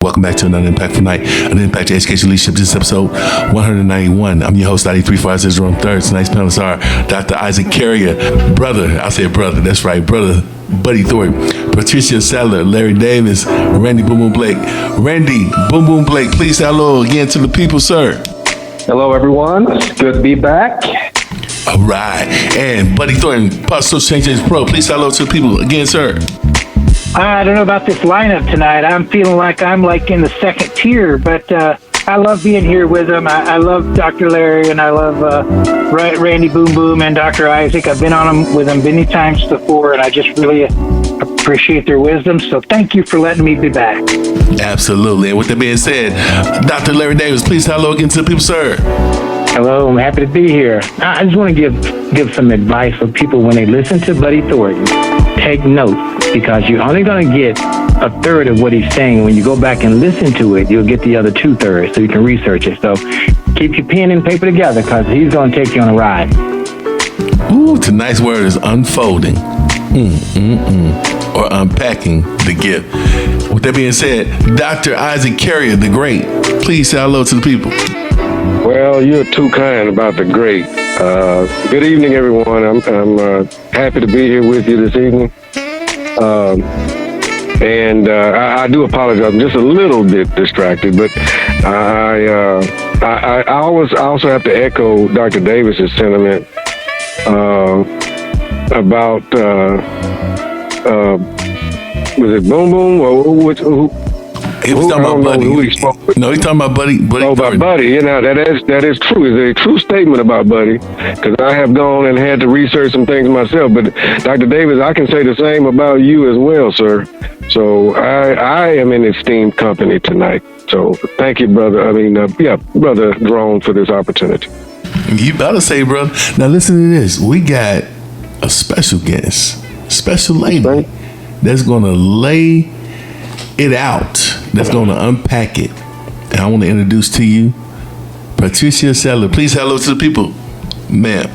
Welcome back to another Impactful Night, an Impact Education Leadership. This is episode 191. I'm your host, 93-5-0-3. Tonight's panelists are Dr. Isaac Carrier, brother, I said brother, that's right, brother Buddy Thornton, Patricia Sadler, Larry Davis, Randy Boom Boom Blake. Randy Boom Boom Blake, please say hello again to the people, sir. Hello, everyone. It's good to be back. All right. And Buddy Thornton, Social Changes Pro, please say hello to the people again, sir. I don't know about this lineup tonight. I'm feeling like I'm in the second tier, but I love being here with them. I love Dr. Larry, and I love Randy Boom Boom and Dr. Isaac. I've been on them with them many times before, and I just really appreciate their wisdom. So thank you for letting me be back. Absolutely. And with that being said, Dr. Larry Davis, please hello again to the people, sir. Hello, I'm happy to be here. I just want to give some advice for people when they listen to Buddy Thornton. Take notes, because you're only going to get a third of what he's saying. When you go back and listen to it, you'll get the other 2/3, so you can research it. So keep your pen and paper together, because he's going to take you on a ride. Ooh, tonight's word is unfolding. Or unpacking the gift. With that being said, Dr. Isaac Carrier, the great, please say hello to the people. Well, you're too kind about the great. Good evening, everyone. I'm happy to be here with you this evening. I do apologize. I'm just a little bit distracted, but I also have to echo Dr. Davis's sentiment about was it Boom Boom or who? He was talking about Buddy. Who he spoke with. No, he's talking about Buddy. Oh, about Buddy. You know, that is true. It's a true statement about Buddy, because I have gone and had to research some things myself. But Dr. Davis, I can say the same about you as well, sir. So I am in esteemed company tonight. So thank you, brother. Brother Drone, for this opportunity. You better say, brother. Now listen to this. We got a special guest, special lady that's going to lay it out, that's going to unpack it. And I want to introduce to you Patricia Sadler. Please hello to the people, ma'am.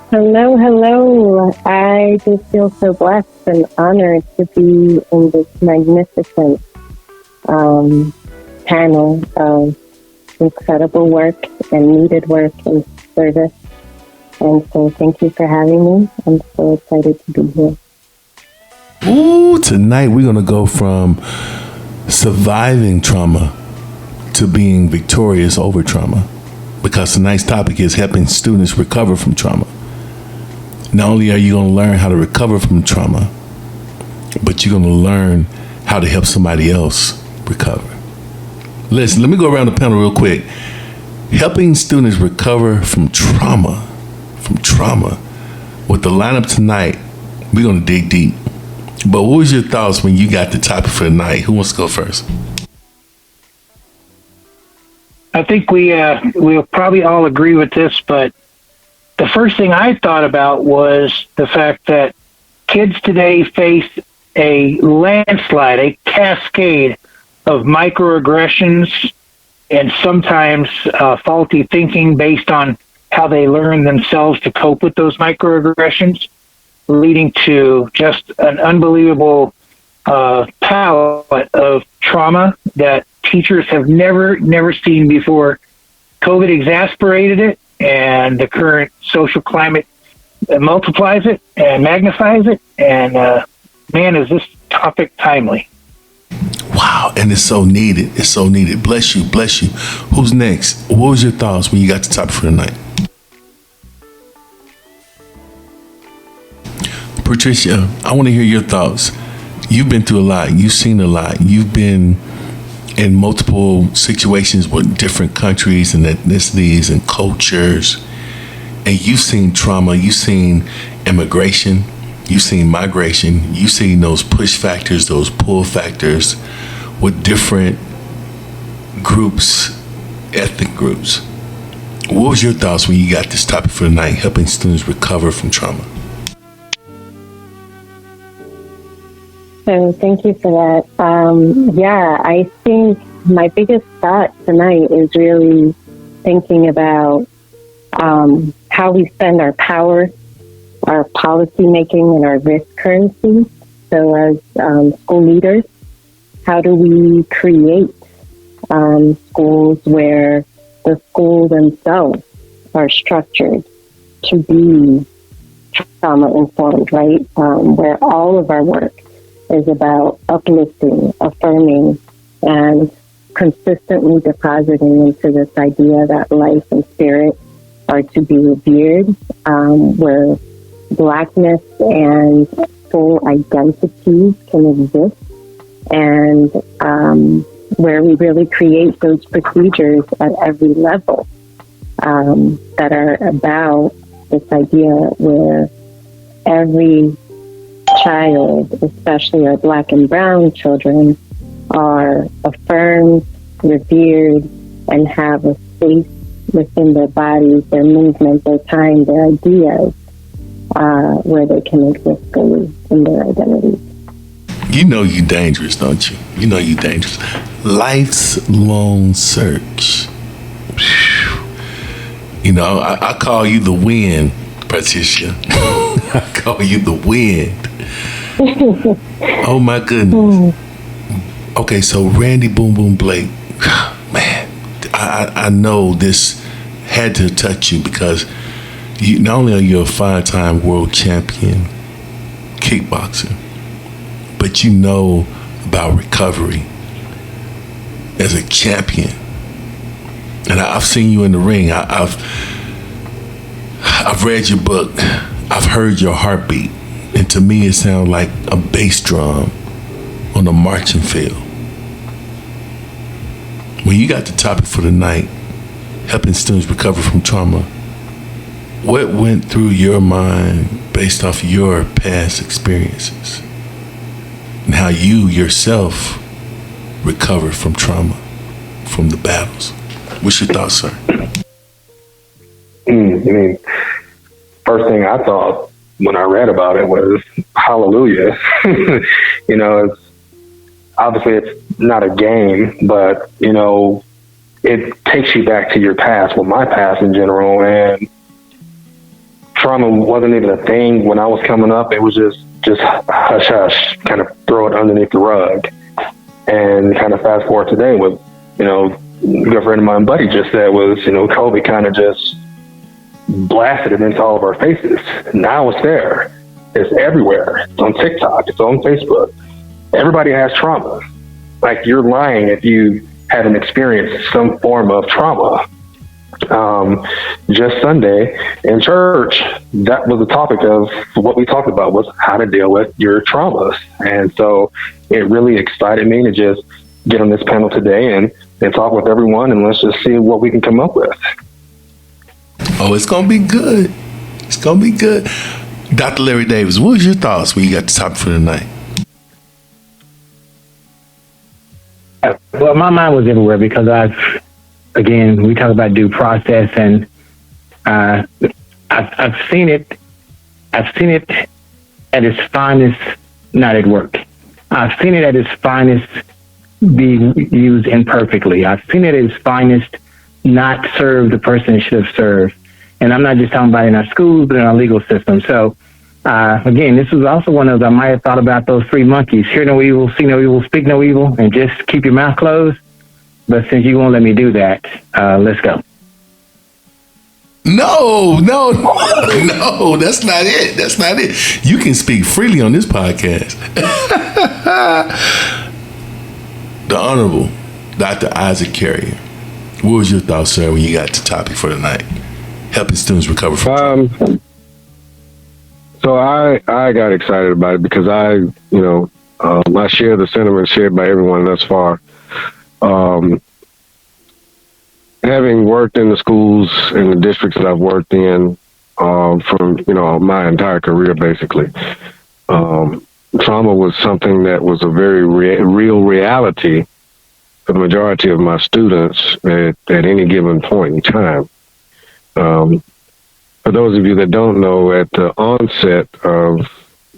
Hello. I just feel so blessed and honored to be in this magnificent panel of incredible work and needed work and service. And so thank you for having me. I'm so excited to be here. Ooh, tonight we're going to go from surviving trauma to being victorious over trauma, because tonight's topic is helping students recover from trauma. Not only are you going to learn how to recover from trauma, but you're going to learn how to help somebody else recover. Listen, let me go around the panel real quick. Helping students recover from trauma. With the lineup tonight, we're going to dig deep. But what was your thoughts when you got the topic for the night? Who wants to go first? I think we'll probably all agree with this, but the first thing I thought about was the fact that kids today face a landslide, a cascade of microaggressions and sometimes faulty thinking based on how they learn themselves to cope with those microaggressions, leading to just an unbelievable palette of trauma that teachers have never seen before. COVID exacerbated it, and the current social climate multiplies it and magnifies it. And man, is this topic timely. Wow, and it's so needed. It's so needed. Bless you. Who's next? What was your thoughts when you got the topic for the night? Patricia, I want to hear your thoughts. You've been through a lot. You've seen a lot. You've been in multiple situations with different countries and ethnicities and cultures. And you've seen trauma. You've seen immigration. You've seen migration. You've seen those push factors, those pull factors with different groups, ethnic groups. What was your thoughts when you got this topic for the night, helping students recover from trauma? So thank you for that. I think my biggest thought tonight is really thinking about how we spend our power, our policy making, and our risk currency. So as school leaders, how do we create schools where the schools themselves are structured to be trauma informed, right? Where all of our work is about uplifting, affirming, and consistently depositing into this idea that life and spirit are to be revered, where Blackness and full identities can exist, and where we really create those procedures at every level that are about this idea where every child, especially our Black and brown children, are affirmed, revered, and have a space within their bodies, their movement, their time, their ideas, where they can exist fully in their identities. You know you dangerous, don't you? You know you dangerous. Life's long search. Whew. You know, I call you the wind, Patricia. I call you the wind. Oh my goodness. Okay, so Randy Boom Boom Blake, man, I know this had to touch you because you, not only are you a 5-time world champion kickboxer, but you know about recovery as a champion. And I've seen you in the ring. I've read your book. I've heard your heartbeat. And to me, it sounds like a bass drum on a marching field. When you got the topic for the night, helping students recover from trauma, what went through your mind based off your past experiences and how you yourself recovered from trauma, from the battles? What's your thoughts, sir? I mean, first thing I thought when I read about it was, hallelujah. You know, it's not a game, but, you know, it takes you back to your past, well, my past in general, and trauma wasn't even a thing when I was coming up. It was just hush hush, kind of throw it underneath the rug. And kind of fast forward today with, you know, a good friend of mine, Buddy, just said was, you know, COVID kind of just blasted it into all of our faces. Now it's there. It's everywhere. It's on TikTok. It's on Facebook. Everybody has trauma. Like, you're lying if you haven't experienced some form of trauma. Just Sunday in church, that was the topic of what we talked about, was how to deal with your traumas. And so it really excited me to just get on this panel today and talk with everyone, and let's just see what we can come up with. Oh, it's going to be good. It's going to be good. Dr. Larry Davis, what was your thoughts when you got the topic for the night? Well, my mind was everywhere because again, we talk about due process, and I've seen it at its finest, not at work. I've seen it at its finest be used imperfectly. I've seen it at its finest not serve the person it should have served. And I'm not just talking about in our schools, but in our legal system. So, again, this was also one of those, I might have thought about those 3 monkeys: hear no evil, see no evil, speak no evil, and just keep your mouth closed. But since you won't let me do that, let's go. No, that's not it. That's not it. You can speak freely on this podcast. The Honorable Dr. Isaac Carrier. What was your thoughts, sir, when you got the topic for the night? Helping students recover from trauma. So I got excited about it because I share the sentiment shared by everyone thus far. Having worked in the schools in the districts that I've worked in from my entire career, basically, trauma was something that was a very real reality for the majority of my students at any given point in time. For those of you that don't know, at the onset of,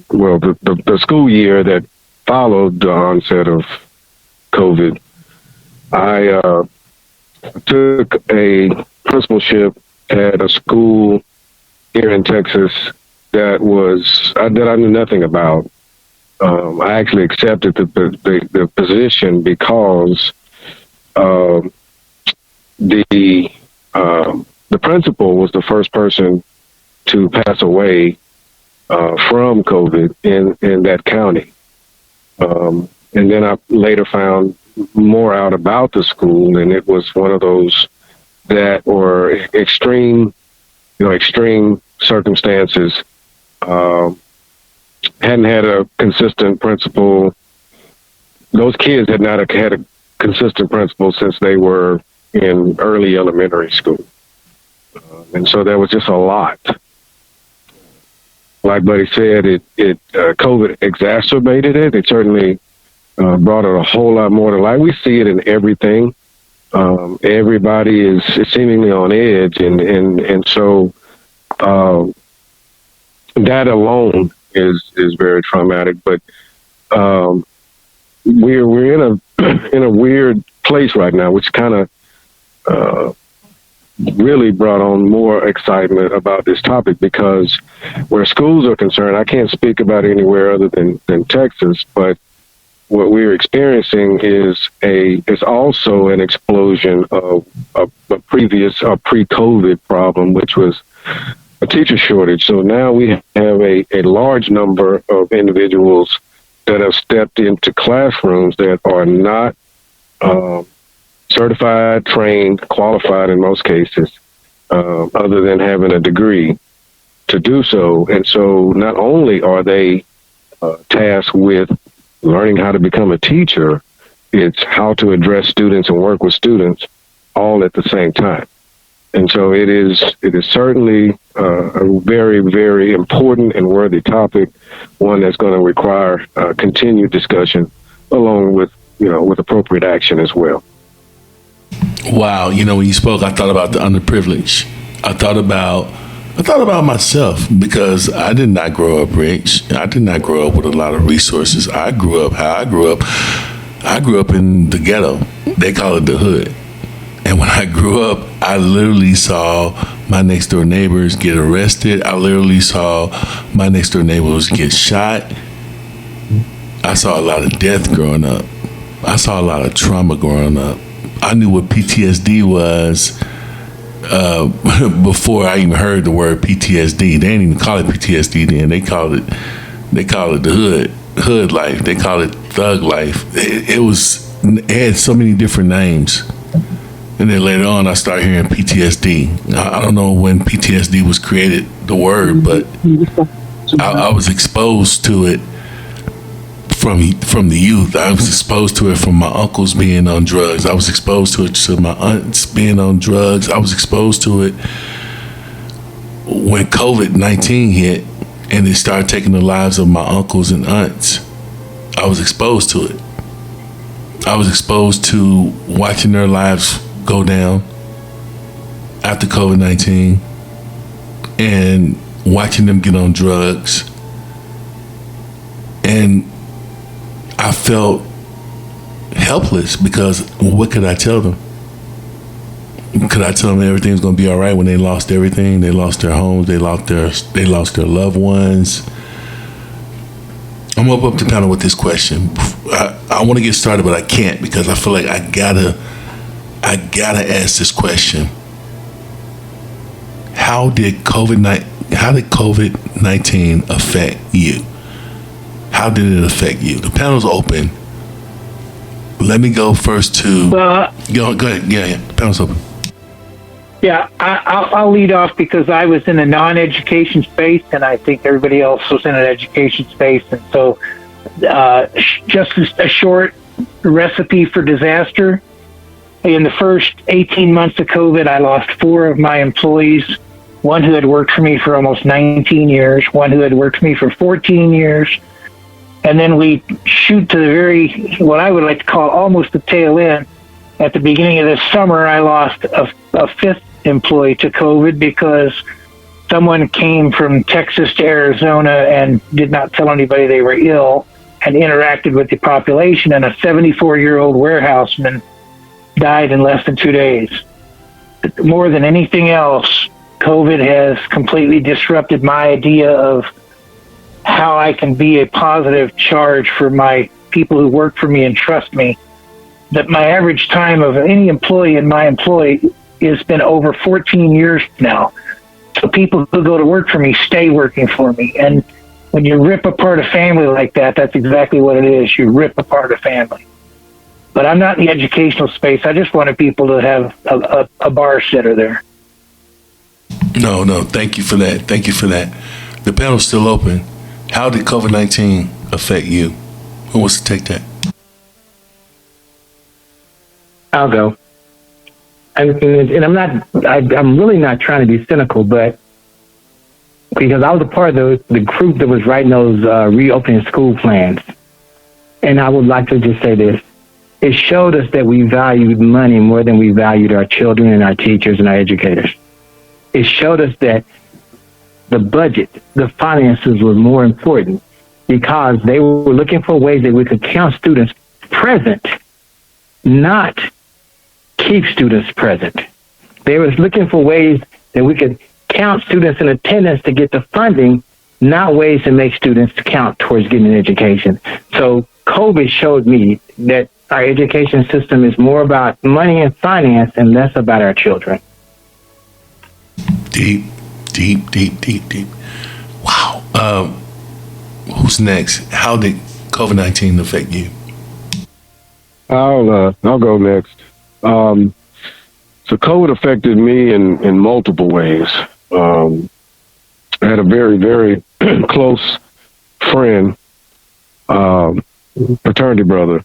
the school year that followed the onset of COVID, I took a principalship at a school here in Texas that I knew nothing about. I actually accepted the position because the principal was the first person to pass away from COVID in that county. And then I later found more out about the school, and it was one of those that were extreme circumstances. Hadn't had a consistent principal. Those kids had not had a consistent principal since they were in early elementary school. And so there was just a lot. Like Buddy said, COVID exacerbated it. It certainly brought it a whole lot more to light. We see it in everything. Everybody is seemingly on edge, and so that alone is very traumatic. But we're in a weird place right now, which kind of really brought on more excitement about this topic, because where schools are concerned, I can't speak about anywhere other than Texas, but what we're experiencing is also an explosion of a pre-COVID problem, which was a teacher shortage. So now we have a large number of individuals that have stepped into classrooms that are not certified, trained, qualified in most cases, other than having a degree to do so. And so not only are they tasked with learning how to become a teacher, it's how to address students and work with students all at the same time. And so it is certainly a very, very important and worthy topic, one that's going to require continued discussion, along with appropriate action as well. Wow, when you spoke, I thought about the underprivileged. I thought about myself, because I did not grow up rich. I did not grow up with a lot of resources. I grew up in the ghetto. They call it the hood. And when I grew up, I literally saw my next door neighbors get arrested. I literally saw my next door neighbors get shot. I saw a lot of death growing up. I saw a lot of trauma growing up. I knew what PTSD was before I even heard the word PTSD. They didn't even call it PTSD then. They called it the hood life. They called it thug life. It had so many different names. And then later on, I started hearing PTSD. I don't know when PTSD was created, the word, but I was exposed to it from the youth. I was exposed to it from my uncles being on drugs. I was exposed to it to my aunts being on drugs. I was exposed to it when COVID-19 hit and it started taking the lives of my uncles and aunts. I was exposed to it. I was exposed to watching their lives go down after COVID-19 and watching them get on drugs. And I felt helpless, because what could I tell them? Could I tell them everything's going to be all right when they lost everything? They lost their homes. They lost their loved ones. I'm up the panel with this question. I want to get started, but I can't, because I feel like I gotta ask this question. How did COVID-19 affect you? How did it affect you? The panel's open. Let me go first to... Go ahead. Yeah. The panel's open. Yeah, I'll lead off, because I was in a non-education space, and I think everybody else was in an education space. And so just a short recipe for disaster. In the first 18 months of COVID, I lost 4 of my employees, one who had worked for me for almost 19 years, one who had worked for me for 14 years. And then we shoot to the what I would like to call almost the tail end. At the beginning of this summer, I lost a 5th employee to COVID, because someone came from Texas to Arizona and did not tell anybody they were ill and interacted with the population, and a 74-year-old warehouseman died in less than 2 days. More than anything else, COVID has completely disrupted my idea of how I can be a positive charge for my people who work for me and trust me, that my average time of any employee in my employee has been over 14 years now. So people who go to work for me stay working for me. And when you rip apart a family like that, that's exactly what it is. You rip apart a family. But I'm not in the educational space. I just wanted people to have a bar sitter there. No, thank you for that. Thank you for that. The panel's still open. How did COVID-19 affect you? Who wants to take that? I'll go. And I'm really not trying to be cynical, but because I was a part of the group that was writing those reopening school plans. And I would like to just say this. It showed us that we valued money more than we valued our children and our teachers and our educators. It showed us that the budget, the finances were more important because they were looking for ways that we could count students present, not keep students present. They was looking for ways that we could count students in attendance to get the funding, not ways to make students count towards getting an education. So COVID showed me that our education system is more about money and finance and less about our children. Deep. Wow. Who's next? How did COVID-19 affect you? I'll go next. So COVID affected me in multiple ways. I had a very, very close friend, fraternity brother,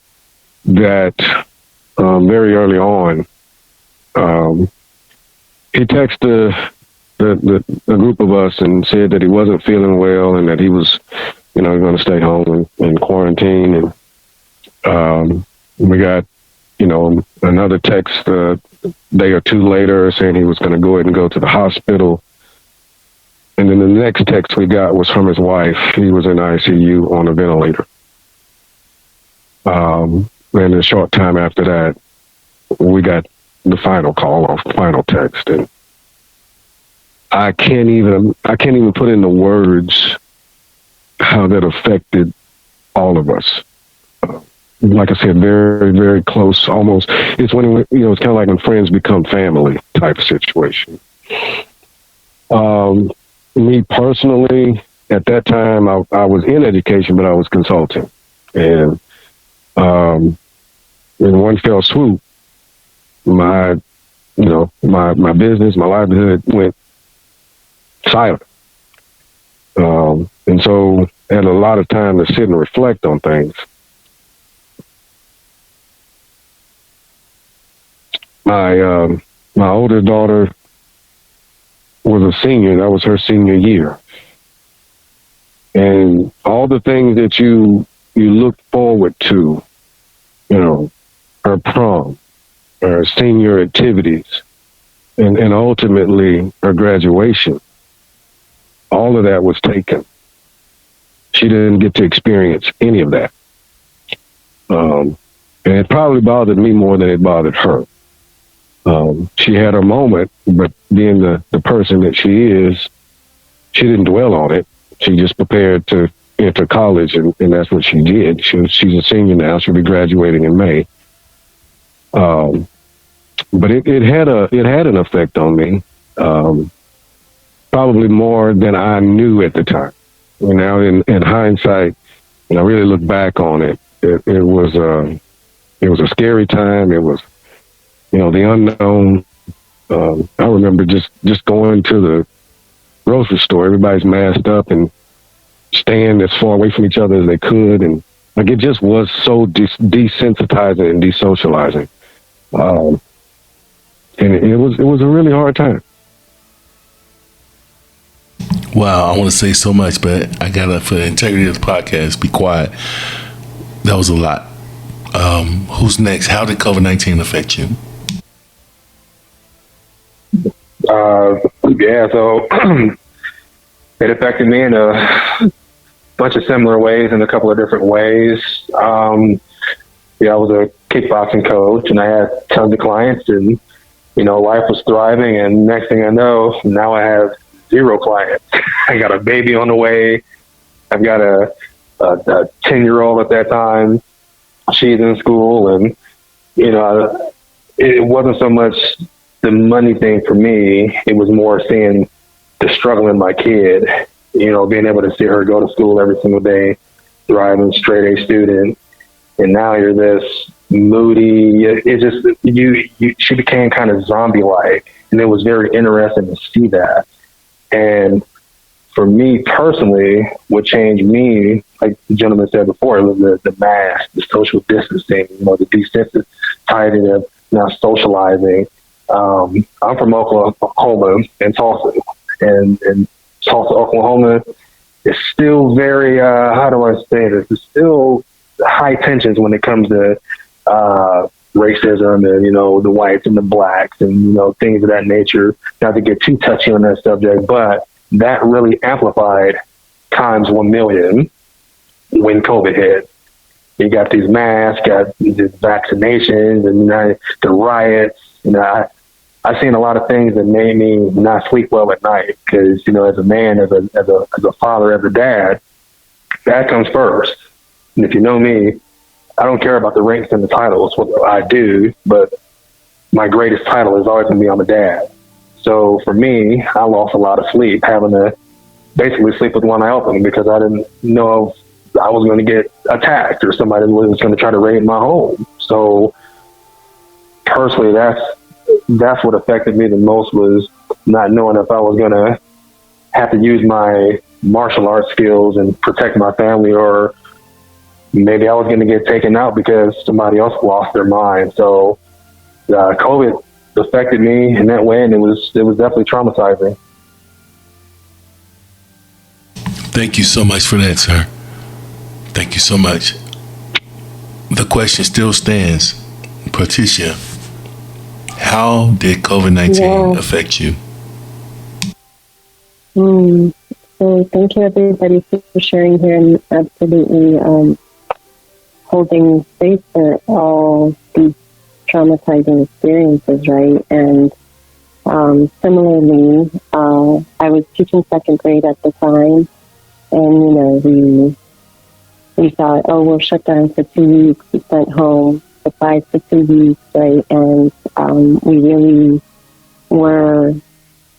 that very early on, he texted a group of us and said that he wasn't feeling well and that he was, going to stay home and quarantine. And we got, another text a day or two later saying he was going to go ahead and go to the hospital. And then the next text we got was from his wife. He was in ICU on a ventilator. And a short time after that, we got the final call or final text. And I can't even put into words how that affected all of us. Like I said, very, very close. Almost, it's when it's kind of like when friends become family type of situation. Me personally, at that time, I was in education, but I was consulting, and in one fell swoop, my business, my livelihood went silent. And so I had a lot of time to sit and reflect on things. My older daughter was a senior. That was her senior year. And all the things that you look forward to, her prom, her senior activities, and ultimately her graduation, all of that was taken. She didn't get to experience any of that. And it probably bothered me more than it bothered her. She had her moment, but being the person that she is, she didn't dwell on it. She just prepared to enter college, and that's what she did. She's a senior now. She'll be graduating in May. But it had an effect on me, probably more than I knew at the time. Now, in hindsight, and I really look back on it, it was a scary time. It was, the unknown. I remember just going to the grocery store. Everybody's masked up and staying as far away from each other as they could, and it just was so desensitizing and desocializing. And it was a really hard time. Wow, I want to say so much, but I gotta, for the integrity of the podcast, be quiet. That was a lot. Who's next? How did COVID-19 affect you? So it affected me in a bunch of similar ways, in a couple of different ways. I was a kickboxing coach, and I had tons of clients, and life was thriving. And next thing I know, now I have 0 clients. I got a baby on the way. I've got a 10-year-old at that time. She's in school, and it wasn't so much the money thing for me. It was more seeing the struggle in my kid. Being able to see her go to school every single day, thriving, straight A student, and now you're this moody. It just she became kind of zombie-like, and it was very interesting to see that. And for me personally, what changed me, like the gentleman said before, it was the mask, the social distancing, the desensitizing of now socializing. I'm from Oklahoma and Tulsa, and Tulsa, Oklahoma is still very, how do I say this? It's still high tensions when it comes to racism and, the whites and the blacks and, things of that nature. Not to get too touchy on that subject, but that really amplified times 1 million when COVID hit. You got these masks, got these vaccinations, and the riots. I've seen a lot of things that made me not sleep well at night because, as a man, as a father, as a dad, that comes first. And if you know me, I don't care about the ranks and the titles. Well, I do, but my greatest title is always going to be I'm a dad. So for me, I lost a lot of sleep having to basically sleep with one eye open because I didn't know if I was going to get attacked or somebody was going to try to raid my home. So personally, that's what affected me the most, was not knowing if I was going to have to use my martial arts skills and protect my family, or maybe I was going to get taken out because somebody else lost their mind. So COVID affected me in that way, and it was definitely traumatizing. Thank you so much for that, sir. Thank you so much. The question still stands. Patricia, how did COVID-19 affect you? So thank you, everybody, for sharing here, and absolutely holding space for all these traumatizing experiences, right? And similarly, I was teaching second grade at the time, and we thought, oh, we'll shut down for 2 weeks. We sent home supplies for 2 weeks, right? And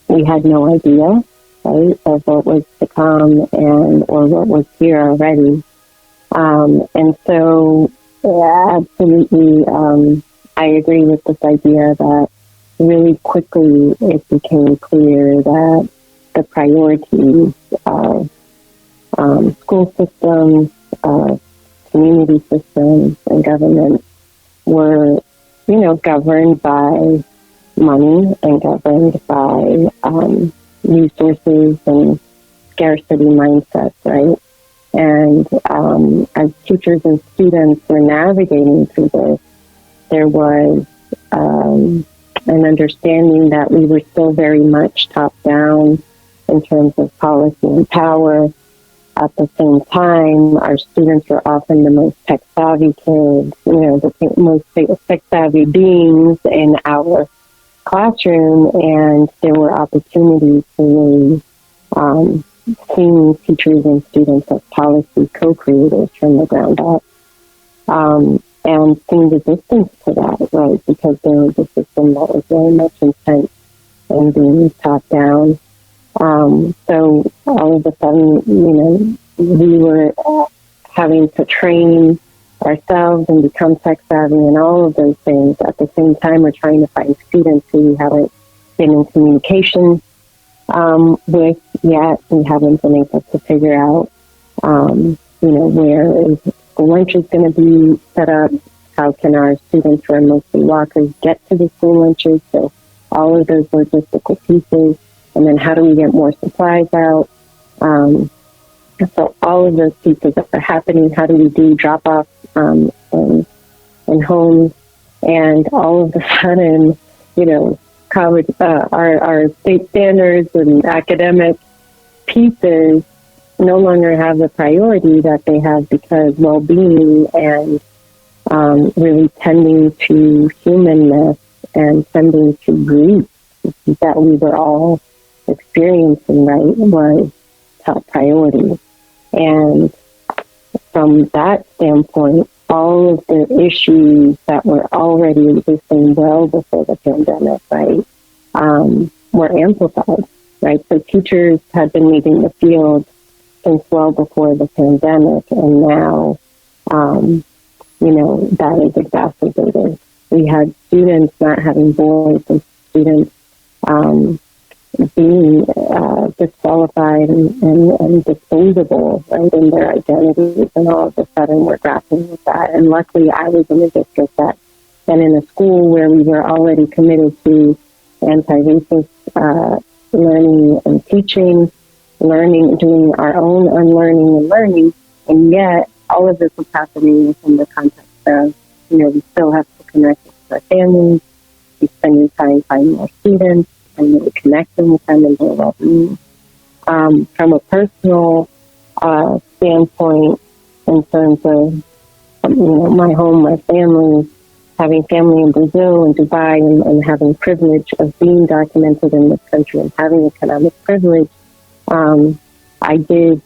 we had no idea, right, of what was to come or what was here already. And so, absolutely, I agree with this idea that really quickly it became clear that the priorities of school systems, community systems, and government were, governed by money and governed by resources and scarcity mindsets, right? And as teachers and students were navigating through this, there was an understanding that we were still very much top-down in terms of policy and power. At the same time, our students were often the most tech-savvy kids, the most tech-savvy beings in our classroom, and there were opportunities to really seeing teachers and students as policy co-creators from the ground up, and seeing resistance to that, right, because there was a system that was very much intent on being top-down. So all of a sudden, we were having to train ourselves and become tech-savvy and all of those things. At the same time, we're trying to find students who we haven't been in communication with yet. We haven't been able to figure out, where is school lunch is going to be set up. How can our students who are mostly walkers get to the school lunches? So all of those logistical pieces. And then how do we get more supplies out? So all of those pieces are happening. How do we do drop-offs in homes? And all of a sudden, college, our state standards and academic pieces no longer have the priority that they have, because well-being and really tending to humanness and tending to grief that we were all experiencing, right, was top priority. And from that standpoint, all of the issues that were already existing well before the pandemic, right, were amplified, right? So teachers had been leaving the field since well before the pandemic, and now, that is exacerbated. We had students not having voice, and students being disqualified and disposable, right, in their identities, and all of a sudden we're grappling with that. And luckily, I was in a district and in a school where we were already committed to anti-racist learning and teaching, doing our own unlearning and learning, and yet all of this was happening within the context of, we still have to connect with our families, we spending time finding more students, and really connecting with them and their well-being. From a personal standpoint, in terms of, my home, my family, having family in Brazil and Dubai, and having privilege of being documented in this country and having economic privilege, I did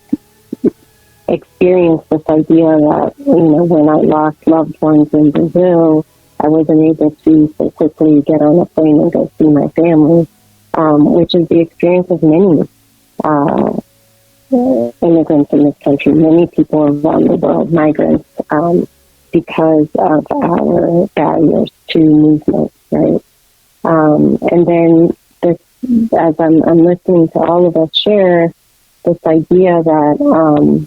experience this idea that, when I lost loved ones in Brazil, I wasn't able to so quickly get on a plane and go see my family, which is the experience of many immigrants in this country, many people around the world, migrants, because of our barriers to movement, right? And then this, as I'm listening to all of us share, this idea that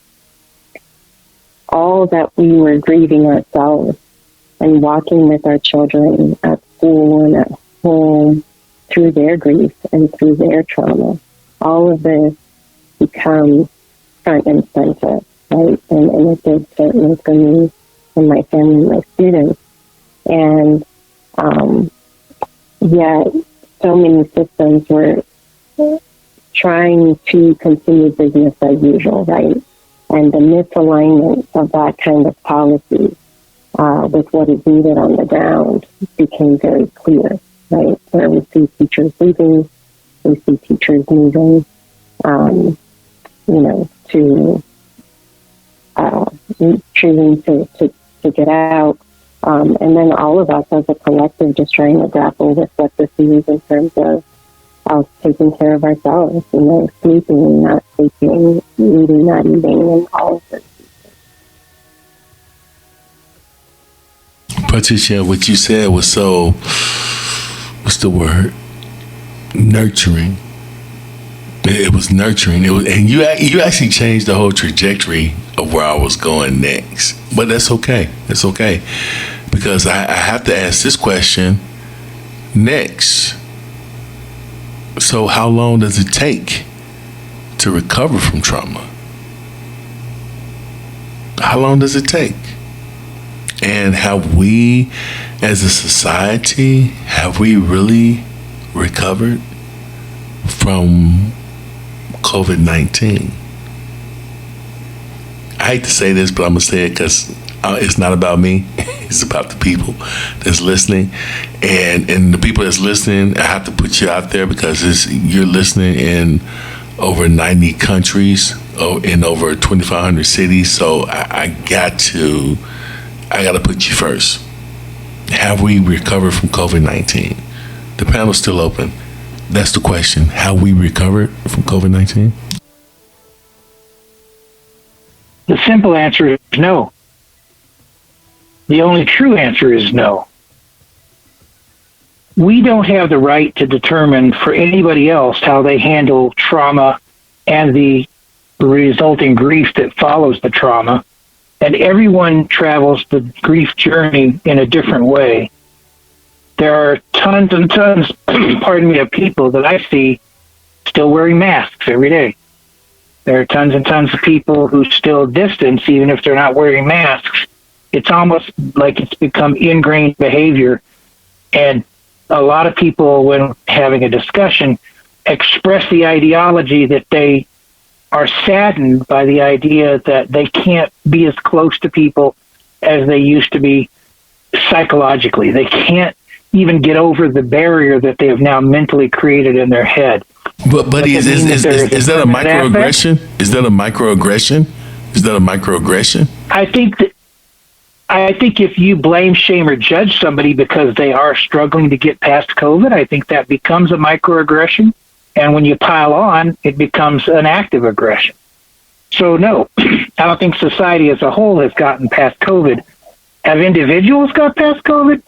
all that we were grieving ourselves and walking with our children at school and at home through their grief and through their trauma, all of this becomes front and center, right? And it did certainly for me and my family and my students. And yet so many systems were trying to continue business as usual, right? And the misalignment of that kind of policy with what is needed on the ground became very clear, right? Where we see teachers leaving, we see teachers moving, to choosing to get out. And then all of us as a collective just trying to grapple with what this means in terms of taking care of ourselves, sleeping, not sleeping, eating, not eating, and all of this. Patricia, what you said was so, what's the word? Nurturing. It was nurturing. And you actually changed the whole trajectory of where I was going next. But that's okay. It's okay. Because I have to ask this question next. So how long does it take to recover from trauma? How long does it take? And have we, as a society, have we really recovered from COVID-19? I hate to say this, but I'm going to say it because it's not about me. It's about the people that's listening. And the people that's listening, I have to put you out there because you're listening in over 90 countries, in over 2,500 cities. So I got to put you first. Have we recovered from COVID-19? The panel's still open. That's the question. Have we recovered from COVID-19? The simple answer is no. The only true answer is no. We don't have the right to determine for anybody else how they handle trauma and the resulting grief that follows the trauma. And everyone travels the grief journey in a different way. There are tons and tons, of people that I see still wearing masks every day. There are tons and tons of people who still distance, even if they're not wearing masks. It's almost like it's become ingrained behavior. And a lot of people, when having a discussion, express the ideology that they are saddened by the idea that they can't be as close to people as they used to be psychologically. They can't even get over the barrier that they have now mentally created in their head. But buddy, is that a microaggression? Is that a microaggression? Is that a microaggression? I think if you blame, shame, or judge somebody because they are struggling to get past COVID, I think that becomes a microaggression. And when you pile on, it becomes an active aggression. So no, I don't think society as a whole has gotten past COVID. Have individuals got past COVID?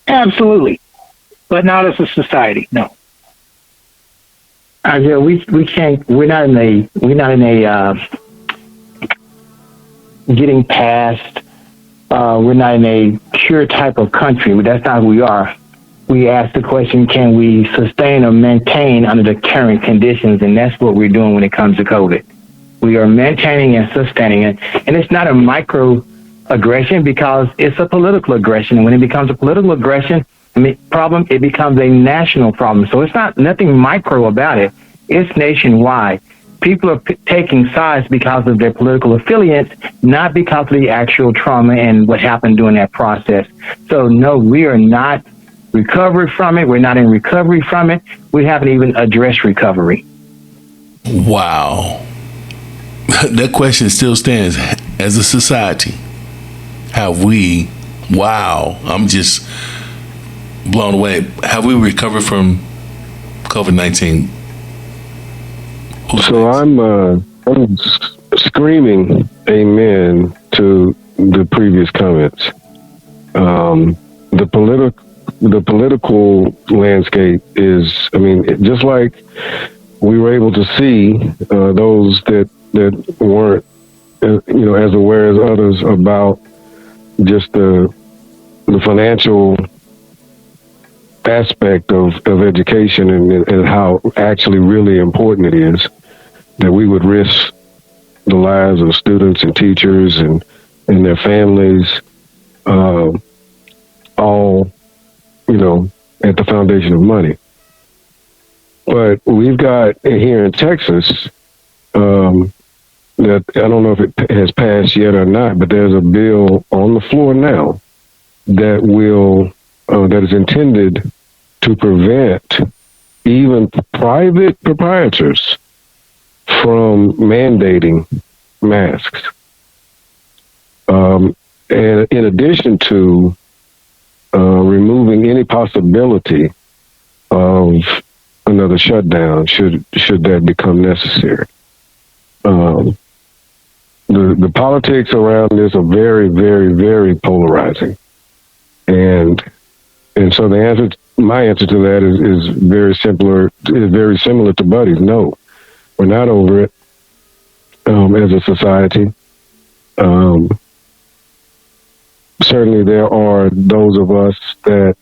Absolutely. But not as a society, no. Yeah, we can't. We're not in a getting past. We're not in a cure type of country. That's not who we are. We ask the question: can we sustain or maintain under the current conditions? And that's what we're doing when it comes to COVID. We are maintaining and sustaining it, and it's not a micro aggression because it's a political aggression. And when it becomes a political aggression problem, it becomes a national problem. So it's not nothing micro about it. It's nationwide. People are taking sides because of their political affiliates, not because of the actual trauma and what happened during that process. So no, we are not recovered from it. We're not in recovery from it. We haven't even addressed recovery. Wow. That question still stands. As a society, have we, I'm just blown away. Have we recovered from COVID-19? So I'm screaming amen to the previous comments. The political landscape is, just like we were able to see those that weren't, as aware as others about just the financial aspect of education and how actually really important it is that we would risk the lives of students and teachers and their families, all, at the foundation of money. But we've got here in Texas, that I don't know if it has passed yet or not, but there's a bill on the floor now that that is intended to prevent even private proprietors from mandating masks. And in addition to removing any possibility of another shutdown, should that become necessary. The politics around this are very, very, very polarizing, and so my answer to that is very similar to Buddy's. No, we're not over it as a society. Certainly, there are those of us that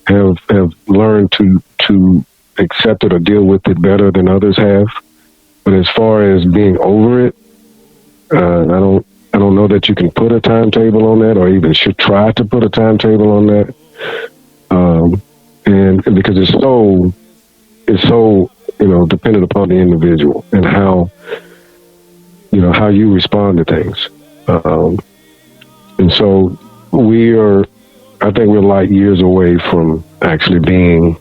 have learned to accept it or deal with it better than others have. But as far as being over it, I don't know that you can put a timetable on that, or even should try to put a timetable on that. And because it's so dependent upon the individual and how you respond to things. And so I think we're light years away from actually being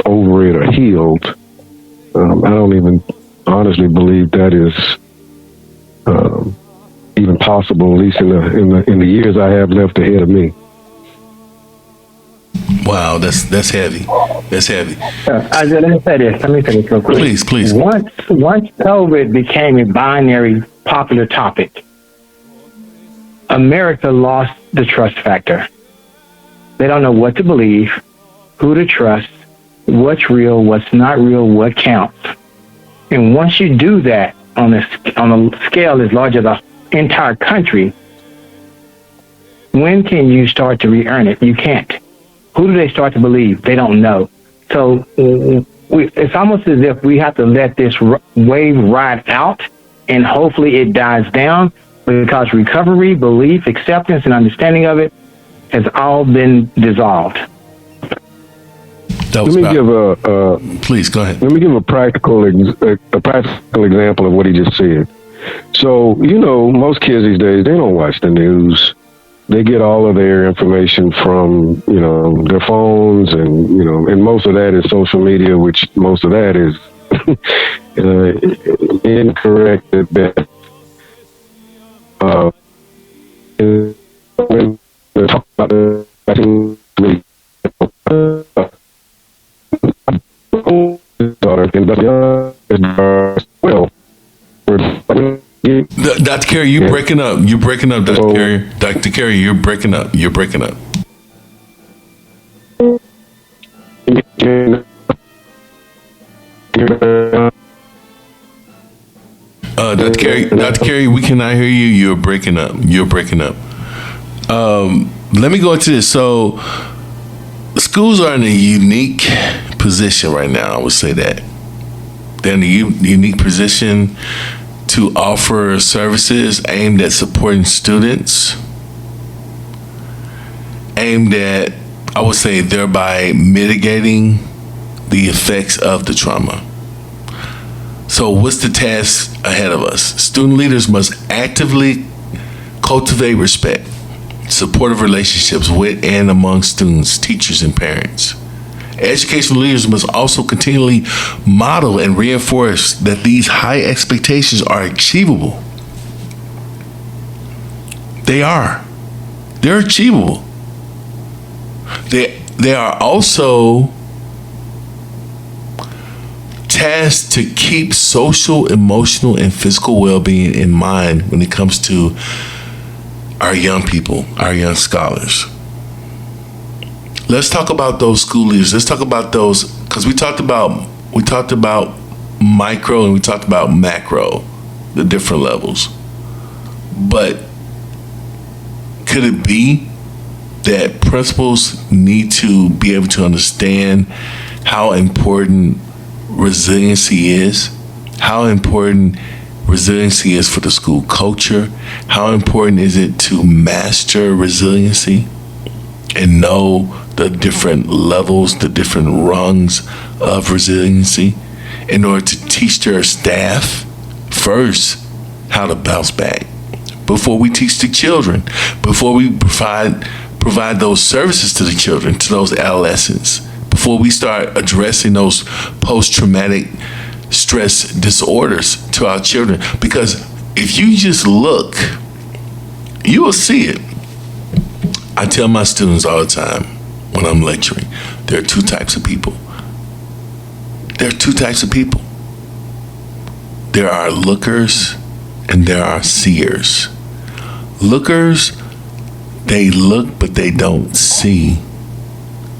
over it or healed. I don't even honestly believe that is even possible, at least in the years I have left ahead of me. Wow, that's heavy. That's heavy. Let me say this real quick. Please. Once COVID became a binary popular topic, America lost the trust factor. They don't know what to believe, who to trust, what's real, what's not real, what counts. And once you do that on a scale as large as the entire country, when can you start to re-earn it? You can't. Who do they start to believe? They don't know. So it's almost as if we have to let this wave ride out, and hopefully it dies down, because recovery, belief, acceptance, and understanding of it has all been dissolved. Please go ahead. Let me give a practical example of what he just said. So, most kids these days, they don't watch the news. They get all of their information from, their phones, and most of that is social media, which most of that is incorrect at best. when they talk about the vaccine, really, daughter and well, Dr. Carey, you're breaking up. You're breaking up, Dr. Carey. Dr. Carey, you're breaking up. You're breaking up. Dr. Carey, we cannot hear you. You're breaking up. You're breaking up. Let me go into this. So, schools are in a unique position right now. I would say that they're in a unique position to offer services aimed at supporting students, aimed at, I would say, thereby mitigating the effects of the trauma. So what's the task ahead of us? Student leaders must actively cultivate respect, supportive relationships with and among students, teachers, and parents. Educational leaders must also continually model and reinforce that these high expectations are achievable. They are. They're achievable. They are also tasked to keep social, emotional, and physical well-being in mind when it comes to our young people, our young scholars. Let's talk about those school leaders. Let's talk about those, because we talked about micro and we talked about macro, the different levels. But could it be that principals need to be able to understand how important resiliency is, how important resiliency is for the school culture, how important is it to master resiliency and know the different levels, the different rungs of resiliency in order to teach their staff first how to bounce back before we teach the children, before we provide those services to the children, to those adolescents, before we start addressing those post-traumatic stress disorders to our children. Because if you just look, you will see it. I tell my students all the time when I'm lecturing, there are two types of people. There are two types of people. There are lookers and there are seers. Lookers, they look but they don't see.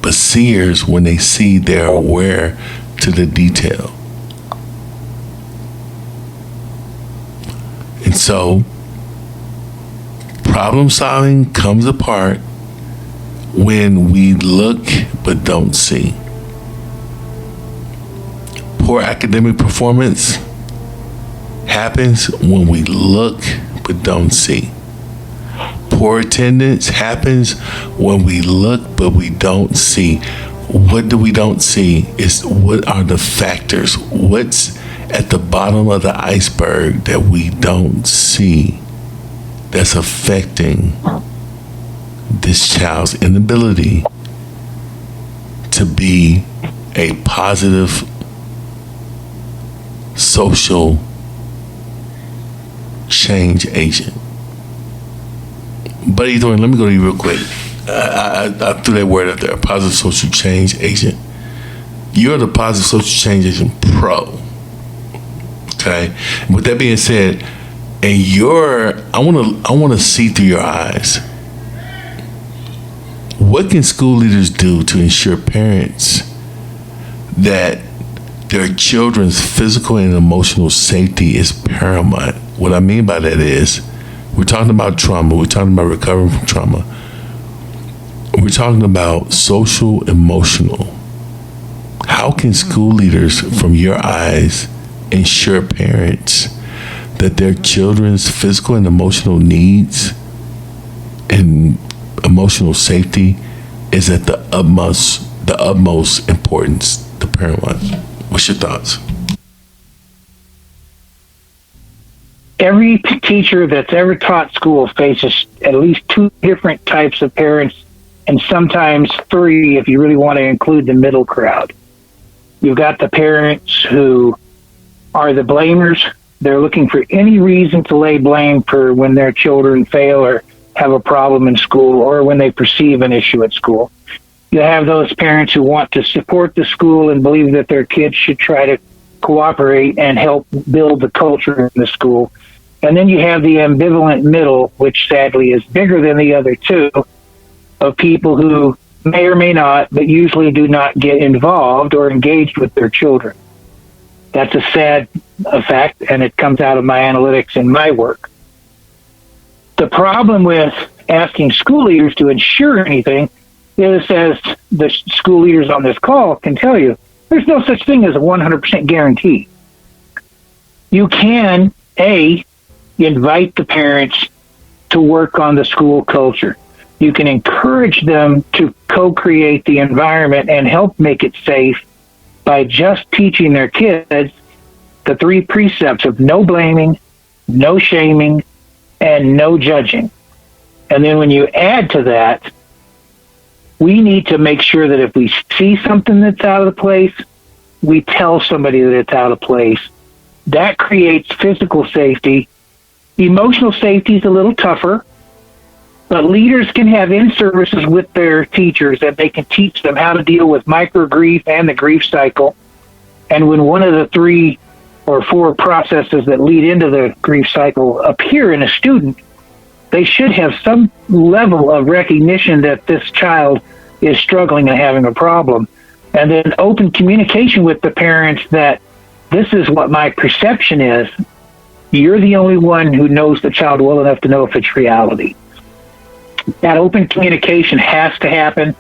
But seers, when they see, they're aware to the detail. And so, problem solving comes apart when we look but don't see. Poor academic performance happens when we look but don't see. Poor attendance happens when we look but we don't see. What do we don't see is what are the factors? What's at the bottom of the iceberg that we don't see that's affecting this child's inability to be a positive social change agent. Buddy Thornton, let me go to you real quick. I threw that word out there, positive social change agent. You're the positive social change agent pro. Okay? And with that being said, and I want to see through your eyes. What can school leaders do to ensure parents that their children's physical and emotional safety is paramount? What I mean by that is, we're talking about trauma. We're talking about recovering from trauma. We're talking about social, emotional. How can school leaders, from your eyes, ensure parents that their children's physical and emotional needs and emotional safety is at the utmost importance, the paramount? What's your thoughts? Every teacher that's ever taught school faces at least two different types of parents, and sometimes three if you really want to include the middle crowd. You've got the parents who are the blamers, They're looking for any reason to lay blame for when their children fail or have a problem in school or when they perceive an issue at school. You have those parents who want to support the school and believe that their kids should try to cooperate and help build the culture in the school. And then you have the ambivalent middle, which sadly is bigger than the other two, of people who may or may not, but usually do not get involved or engaged with their children. That's a sad fact, and it comes out of my analytics and my work. The problem with asking school leaders to ensure anything is, as the school leaders on this call can tell you, there's no such thing as a 100% guarantee. You can, invite the parents to work on the school culture. You can encourage them to co-create the environment and help make it safe by just teaching their kids the 3 precepts of no blaming, no shaming, and no judging. And then when you add to that, we need to make sure that if we see something that's out of place, we tell somebody that it's out of place. That creates physical safety. Emotional safety is a little tougher, but leaders can have in-services with their teachers and they can teach them how to deal with micro-grief and the grief cycle. And when one of the 3 or 4 processes that lead into the grief cycle appear in a student, they should have some level of recognition that this child is struggling and having a problem. And then open communication with the parents that this is what my perception is. You're the only one who knows the child well enough to know if it's reality. That open communication has to happen,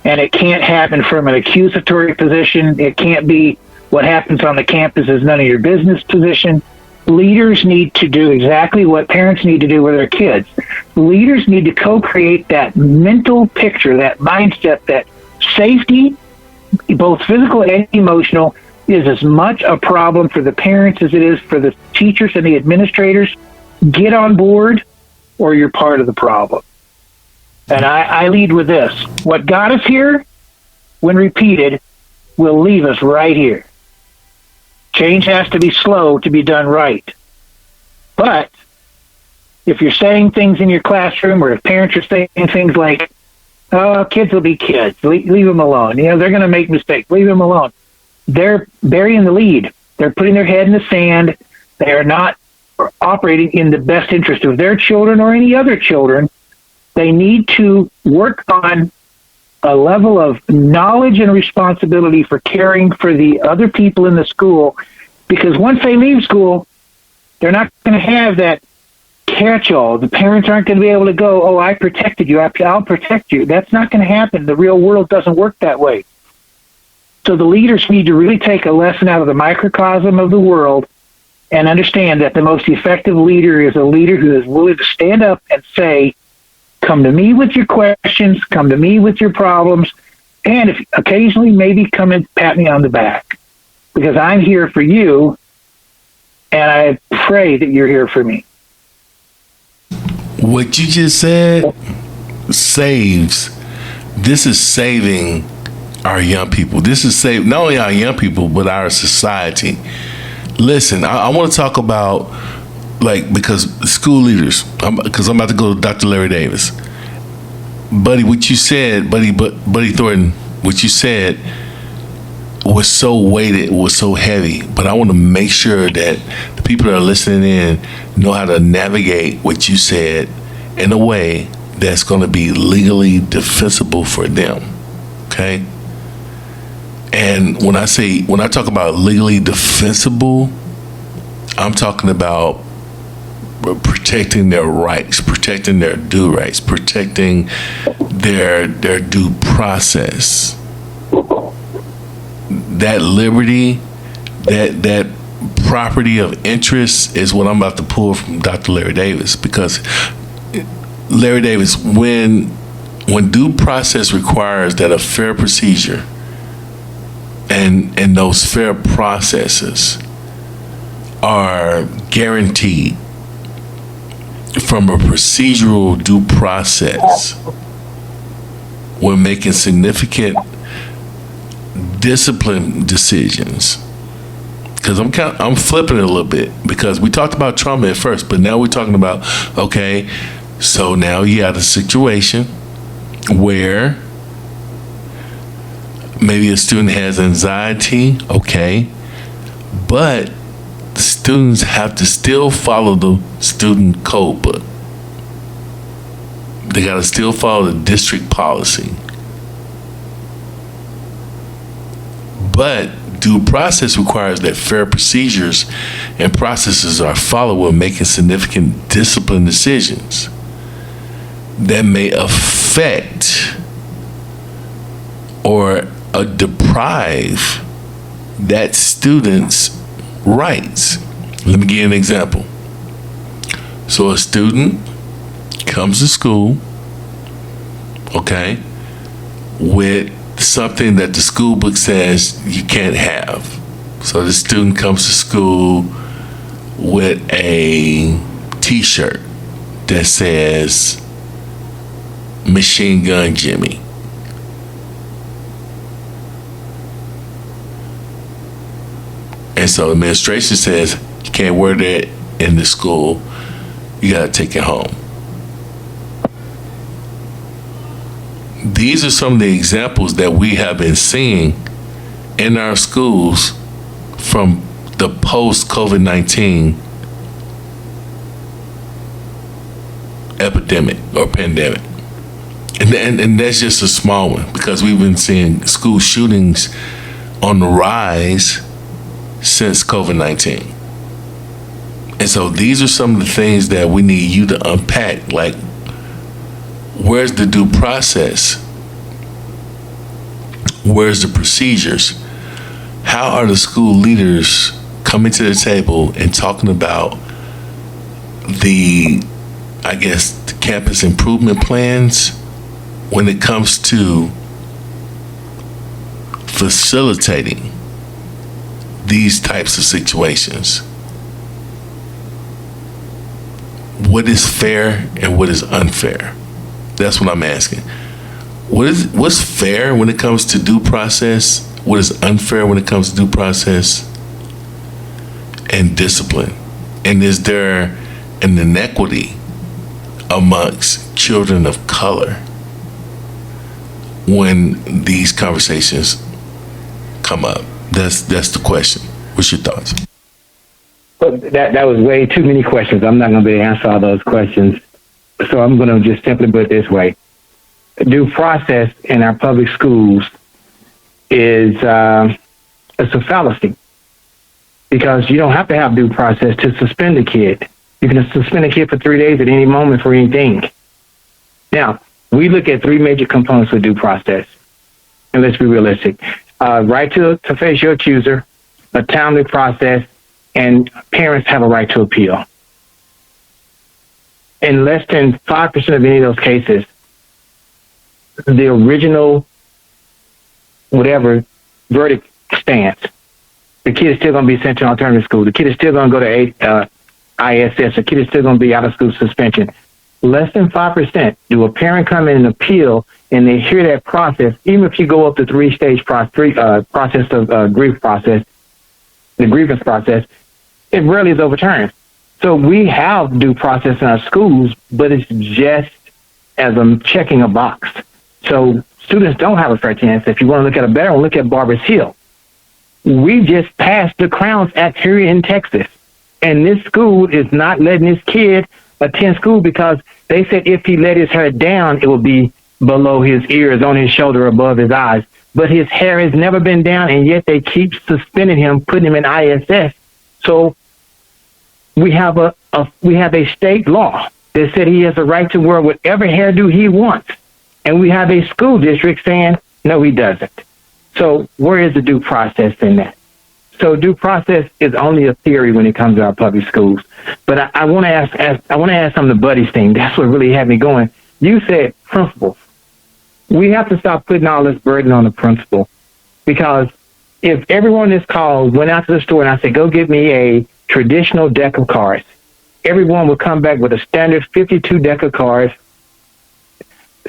and it can't happen from an accusatory position. It can't be what happens on the campus is none of your business position. Leaders need to do exactly what parents need to do with their kids. Leaders need to co-create that mental picture, that mindset, that safety, both physical and emotional, is as much a problem for the parents as it is for the teachers and the administrators. Get on board, or you're part of the problem. And I lead with this. What got us here, when repeated, will leave us right here. Change has to be slow to be done right. But if you're saying things in your classroom, or if parents are saying things like, oh, kids will be kids, leave them alone. They're going to make mistakes, leave them alone. They're burying the lead. They're putting their head in the sand. They are not operating in the best interest of their children or any other children. They need to work on a level of knowledge and responsibility for caring for the other people in the school, because once they leave school, they're not going to have that catch-all. The parents aren't going to be able to go, oh, I protected you, I'll protect you. That's not going to happen. The real world doesn't work that way. So the leaders need to really take a lesson out of the microcosm of the world and understand that the most effective leader is a leader who is willing to stand up and say, come to me with your questions, come to me with your problems, and if occasionally maybe come and pat me on the back, because I'm here for you, and I pray that you're here for me. What you just said saves. This is saving our young people. This is saving not only our young people, but our society. Listen, I want to talk about, because school leaders, because I'm about to go to Dr. Larry Davis. Buddy, what you said, Buddy Thornton, what you said was so weighted, was so heavy, but I want to make sure that the people that are listening in know how to navigate what you said in a way that's going to be legally defensible for them, okay? And when I talk about legally defensible, I'm talking about protecting their rights, protecting their due rights, protecting their due process. That liberty, that property of interest is what I'm about to pull from Dr. Larry Davis, because Larry Davis, when due process requires that a fair procedure and those fair processes are guaranteed from a procedural due process when making significant discipline decisions, because I'm flipping it a little bit, because we talked about trauma at first, but now we're talking about, okay, so now you have a situation where maybe a student has anxiety, okay, but students have to still follow the student code book. They got to still follow the district policy. But due process requires that fair procedures and processes are followed when making significant discipline decisions that may affect or deprive that student's rights. Let me give you an example. So a student comes to school, okay, with something that the school book says you can't have. So the student comes to school with a t-shirt that says Machine Gun Jimmy. And so administration says you can't wear that in the school. You gotta take it home. These are some of the examples that we have been seeing in our schools from the post-COVID-19 epidemic or pandemic. And that's just a small one, because we've been seeing school shootings on the rise since COVID-19. And so these are some of the things that we need you to unpack, like, where's the due process? Where's the procedures? How are the school leaders coming to the table and talking about the campus improvement plans when it comes to facilitating these types of situations? What is fair and what is unfair? That's what I'm asking. What's fair when it comes to due process? What is unfair when it comes to due process and discipline? And is there an inequity amongst children of color when these conversations come up? That's the question. What's your thoughts? Well, that was way too many questions. I'm not going to be able to answer all those questions. So I'm going to just simply put it this way. Due process in our public schools is it's a fallacy, because you don't have to have due process to suspend a kid. You can suspend a kid for 3 days at any moment for anything. Now, we look at three major components of due process. And let's be realistic. Right to face your accuser, a timely process, and parents have a right to appeal. In less than 5% of any of those cases, the original whatever verdict stands. The kid is still going to be sent to an alternative school. The kid is still going to go to ISS. The kid is still going to be out of school suspension. Less than 5% do a parent come in and appeal, and they hear that process. Even if you go up the three-stage process of grief process, the grievance process, it rarely is overturned. So we have due process in our schools, but it's just as I'm checking a box. So students don't have a fair chance. If you want to look at a better one, look at Barbers Hill. We just passed the Crowns Act here in Texas, and this school is not letting this kid attend school because they said if he let his hair down, it would be below his ears, on his shoulder, above his eyes. But his hair has never been down, and yet they keep suspending him, putting him in ISS. So we have a state law that said he has a right to wear whatever hairdo he wants. And we have a school district saying, no, he doesn't. So where is the due process in that? So due process is only a theory when it comes to our public schools. But I want to ask some of the buddies thing. That's what really had me going. You said principals. We have to stop putting all this burden on the principal, because if everyone is called, went out to the store and I said, go get me a traditional deck of cards, everyone would come back with a standard 52 deck of cards,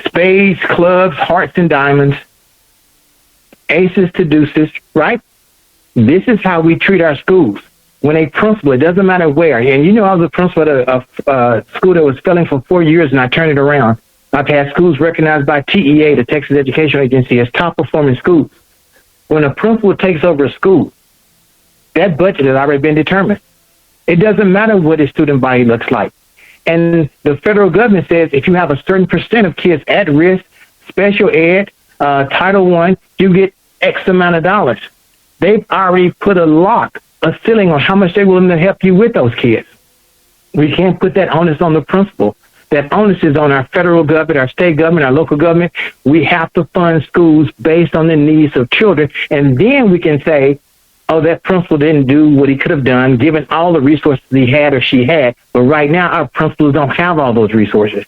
spades, clubs, hearts and diamonds, aces to deuces, right? This is how we treat our schools. When a principal, it doesn't matter where, and I was a principal at a school that was failing for 4 years, and I turned it around. I've had schools recognized by TEA, the Texas Education Agency, as top performing schools. When a principal takes over a school, that budget has already been determined. It doesn't matter what his student body looks like. And the federal government says if you have a certain percent of kids at risk, special ed, Title I, you get X amount of dollars. They've already put a ceiling on how much they're willing to help you with those kids. We can't put that onus on the principal. That onus is on our federal government, our state government, our local government. We have to fund schools based on the needs of children. And then we can say, oh, that principal didn't do what he could have done, given all the resources he had or she had. But right now, our principals don't have all those resources.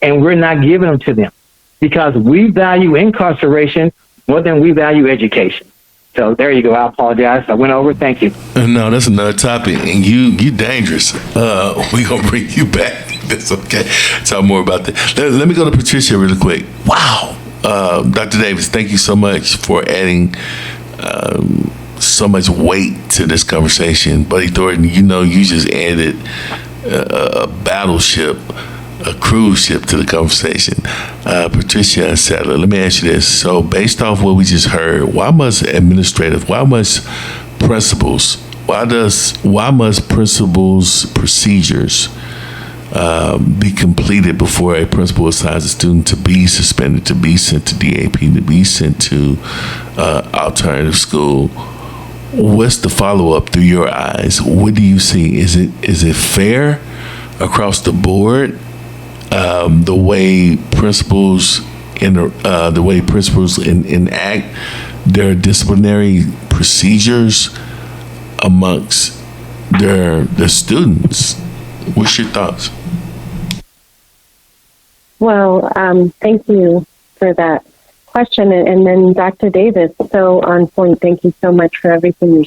And we're not giving them to them because we value incarceration more than we value education. So there you go. I apologize. I went over. Thank you. No, that's another topic, and you dangerous. We're going to bring you back. That's okay. Talk more about that. Let me go to Patricia really quick. Wow. Dr. Davis, thank you so much for adding so much weight to this conversation. Buddy Thornton, you just added a battleship, a cruise ship to the conversation. Patricia Sadler, let me ask you this. So based off what we just heard, why must principals procedures be completed before a principal assigns a student to be suspended, to be sent to DAP, to be sent to alternative school? What's the follow-up through your eyes? What do you see? Is it fair across the board? The way principals enact their disciplinary procedures amongst their students. What's your thoughts? Well, thank you for that question. And then Dr. Davis, so on point. Thank you so much for everything you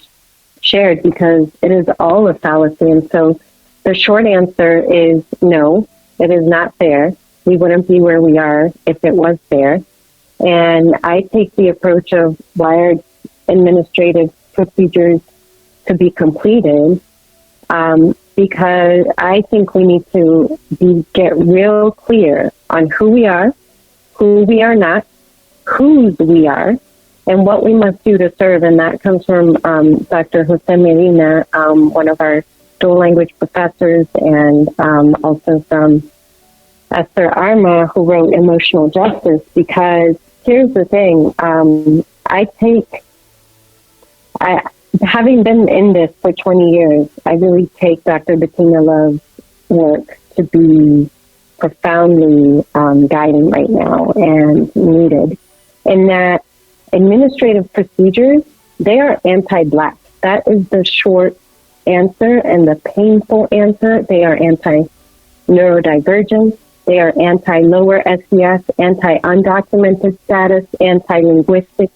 shared, because it is all a fallacy. And so the short answer is no, it is not fair. We wouldn't be where we are if it was fair. And I take the approach of why are administrative procedures to be completed, because I think we need to get real clear on who we are not, whose we are, and what we must do to serve. And that comes from Dr. Jose Medina, one of our dual language professors, and also from Esther Arma, who wrote Emotional Justice. Because here's the thing, having been in this for 20 years, I really take Dr. Bettina Love's work to be profoundly guiding right now and needed. In that administrative procedures, they are anti-Black. That is the short answer and the painful answer. They are anti-neurodivergent. They are anti-lower SES, anti-undocumented status, anti-linguistic,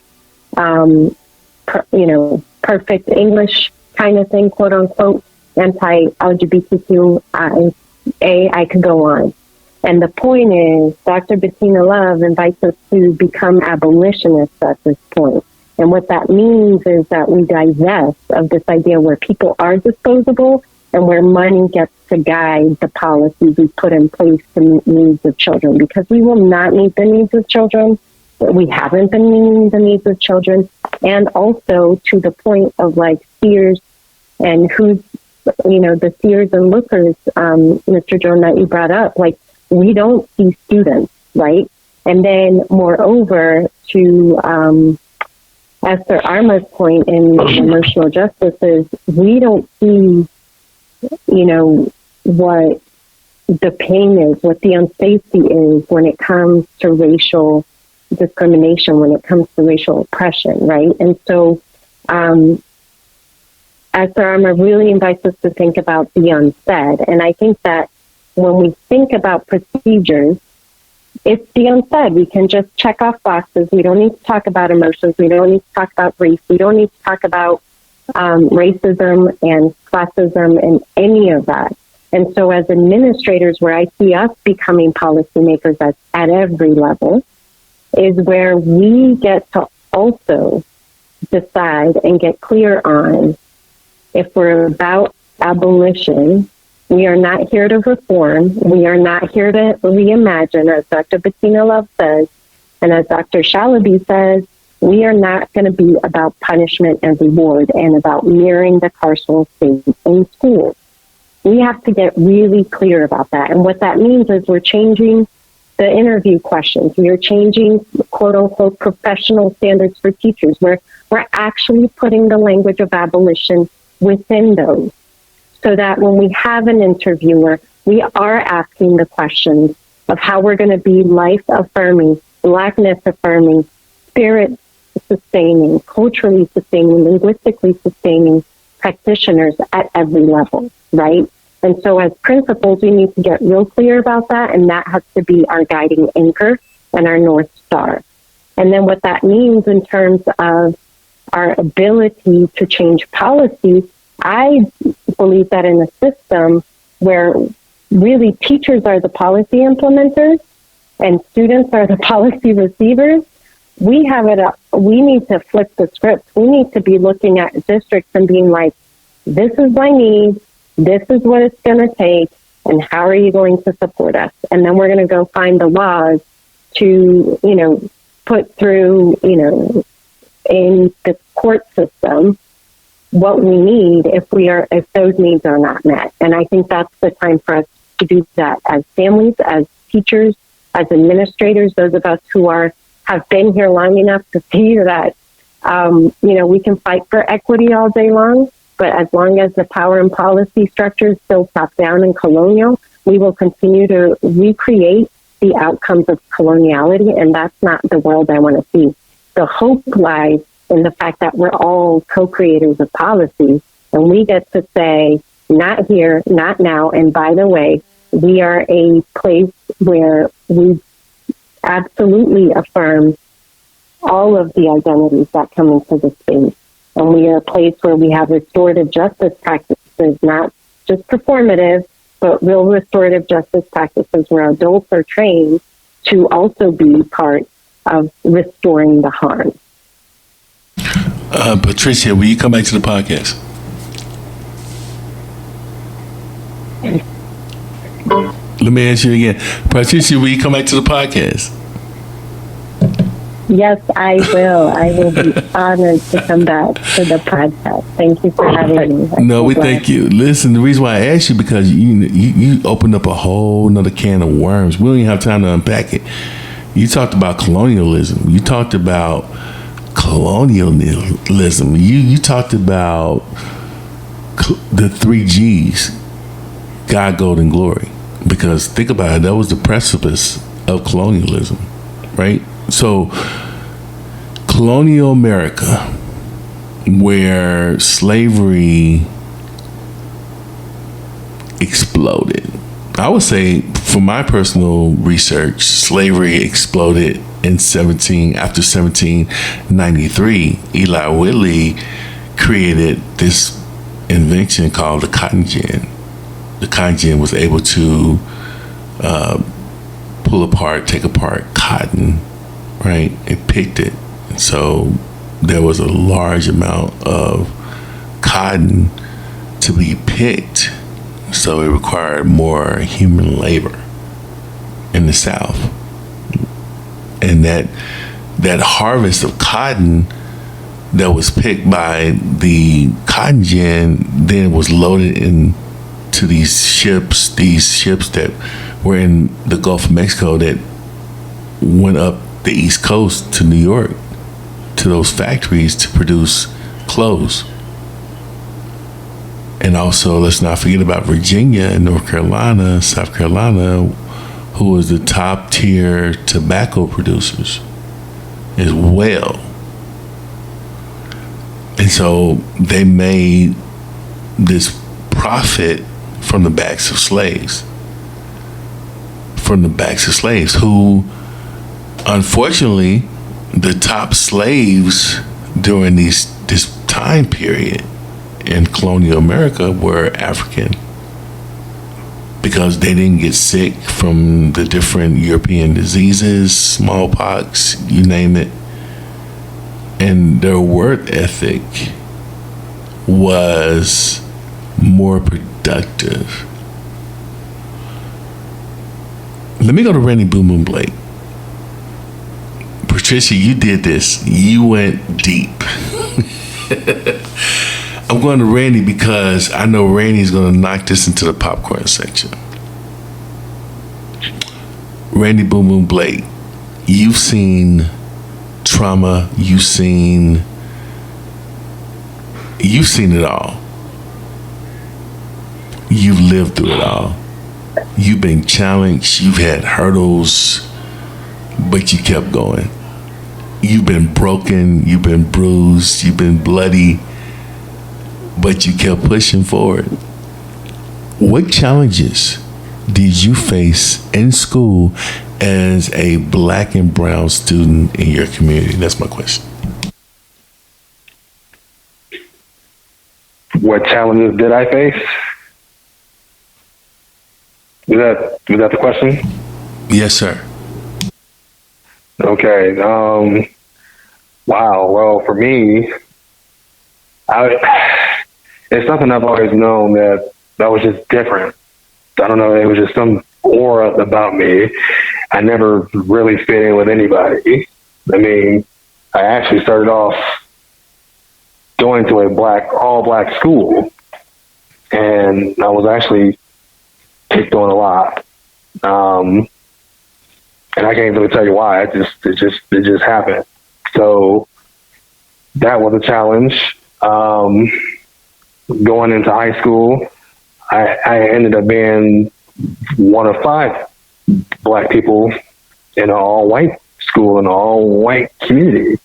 perfect English kind of thing, quote unquote, anti-LGBTQIA. I could go on. And the point is, Dr. Bettina Love invites us to become abolitionists at this point. And what that means is that we divest of this idea where people are disposable and where money gets to guide the policies we put in place to meet needs of children. Because we will not meet the needs of children. We haven't been meeting the needs of children. And also to the point of like Sears and who's, the Sears and Lookers, Mr. Joan, that you brought up, like we don't see students, right? And then moreover, to Esther Arma's point in emotional justice is we don't see, what the pain is, what the unsafety is when it comes to racial discrimination, when it comes to racial oppression, right? And so Esther Arma really invites us to think about the unsaid. And I think that when we think about procedures, it's the unsaid. We can just check off boxes. We don't need to talk about emotions. We don't need to talk about race. We don't need to talk about racism and classism and any of that. And so as administrators, where I see us becoming policymakers at every level, is where we get to also decide and get clear on if we're about abolition. We are not here to reform. We are not here to reimagine, as Dr. Bettina Love says. And as Dr. Shalaby says, we are not going to be about punishment and reward and about mirroring the carceral state in schools. We have to get really clear about that. And what that means is we're changing the interview questions. We are changing, quote unquote, professional standards for teachers. We're actually putting the language of abolition within those, so that when we have an interviewer, we are asking the questions of how we're going to be life affirming, Blackness affirming, spirit sustaining, culturally sustaining, linguistically sustaining practitioners at every level, right? And so as principals, we need to get real clear about that, and that has to be our guiding anchor and our North Star. And then what that means in terms of our ability to change policy, I believe that in a system where really teachers are the policy implementers and students are the policy receivers, we need to flip the script. We need to be looking at districts and being like, this is my need, this is what it's going to take, and how are you going to support us? And then we're going to go find the laws to, put through, in the court system what we need if those needs are not met. And I think that's the time for us to do that as families, as teachers, as administrators, those of us who have been here long enough to see that, we can fight for equity all day long, but as long as the power and policy structure is still top down and colonial, we will continue to recreate the outcomes of coloniality, and that's not the world I want to see. The hope lies in the fact that we're all co-creators of policy, and we get to say, not here, not now, and by the way, we are a place where we absolutely affirm all of the identities that come into the space. And we are a place where we have restorative justice practices, not just performative, but real restorative justice practices where adults are trained to also be part of restoring the harm. Patricia, will you come back to the podcast? Let me ask you again. Patricia, will you come back to the podcast? Yes, I will. I will be honored to come back to the podcast. Thank you for having me. No, we thank you. Listen, the reason why I asked you, because you opened up a whole nother can of worms. We don't even have time to unpack it. You talked about colonialism. You talked about colonialism. You talked about the 3 G's, God, Gold, and Glory. Because think about it, that was the precipice of colonialism, right? So, colonial America, where slavery exploded. I would say, from my personal research, slavery exploded after 1793. Eli Whitney created this invention called the cotton gin. The cotton gin was able to take apart cotton, right? It picked it. And so there was a large amount of cotton to be picked. So it required more human labor in the South. And that harvest of cotton that was picked by the cotton gin then was loaded into these ships that were in the Gulf of Mexico that went up the East Coast to New York, to those factories to produce clothes. And also, let's not forget about Virginia and North Carolina, South Carolina, who was the top tier tobacco producers as well. And so they made this profit from the backs of slaves. Who, unfortunately, the top slaves during this time period in colonial America were African, because they didn't get sick from the different European diseases, smallpox, you name it. and their work ethic was more productive. Let me go to Randy Boom Boom Blake. Patricia, you did this. You went deep. I'm going to Randy because I know Randy's going to knock this into the popcorn section. Randy Boom Boom Blake, you've seen trauma, you've seen it all. You've lived through it all. You've been challenged, you've had hurdles, but you kept going. You've been broken, you've been bruised, you've been bloody, but you kept pushing forward. What challenges did you face in school as a black and brown student in your community? That's my question. What challenges did I face? Was that the question? Yes, sir. Okay. Wow. Well, for me, it's something I've always known that was just different. I don't know. It was just some aura about me. I never really fit in with anybody. I mean, I actually started off going to a all black school, and I was actually picked on a lot. And I can't really tell you why. It just happened. So that was a challenge. Going into high school, I ended up being one of 5 black people in an all-white school, in an all-white community.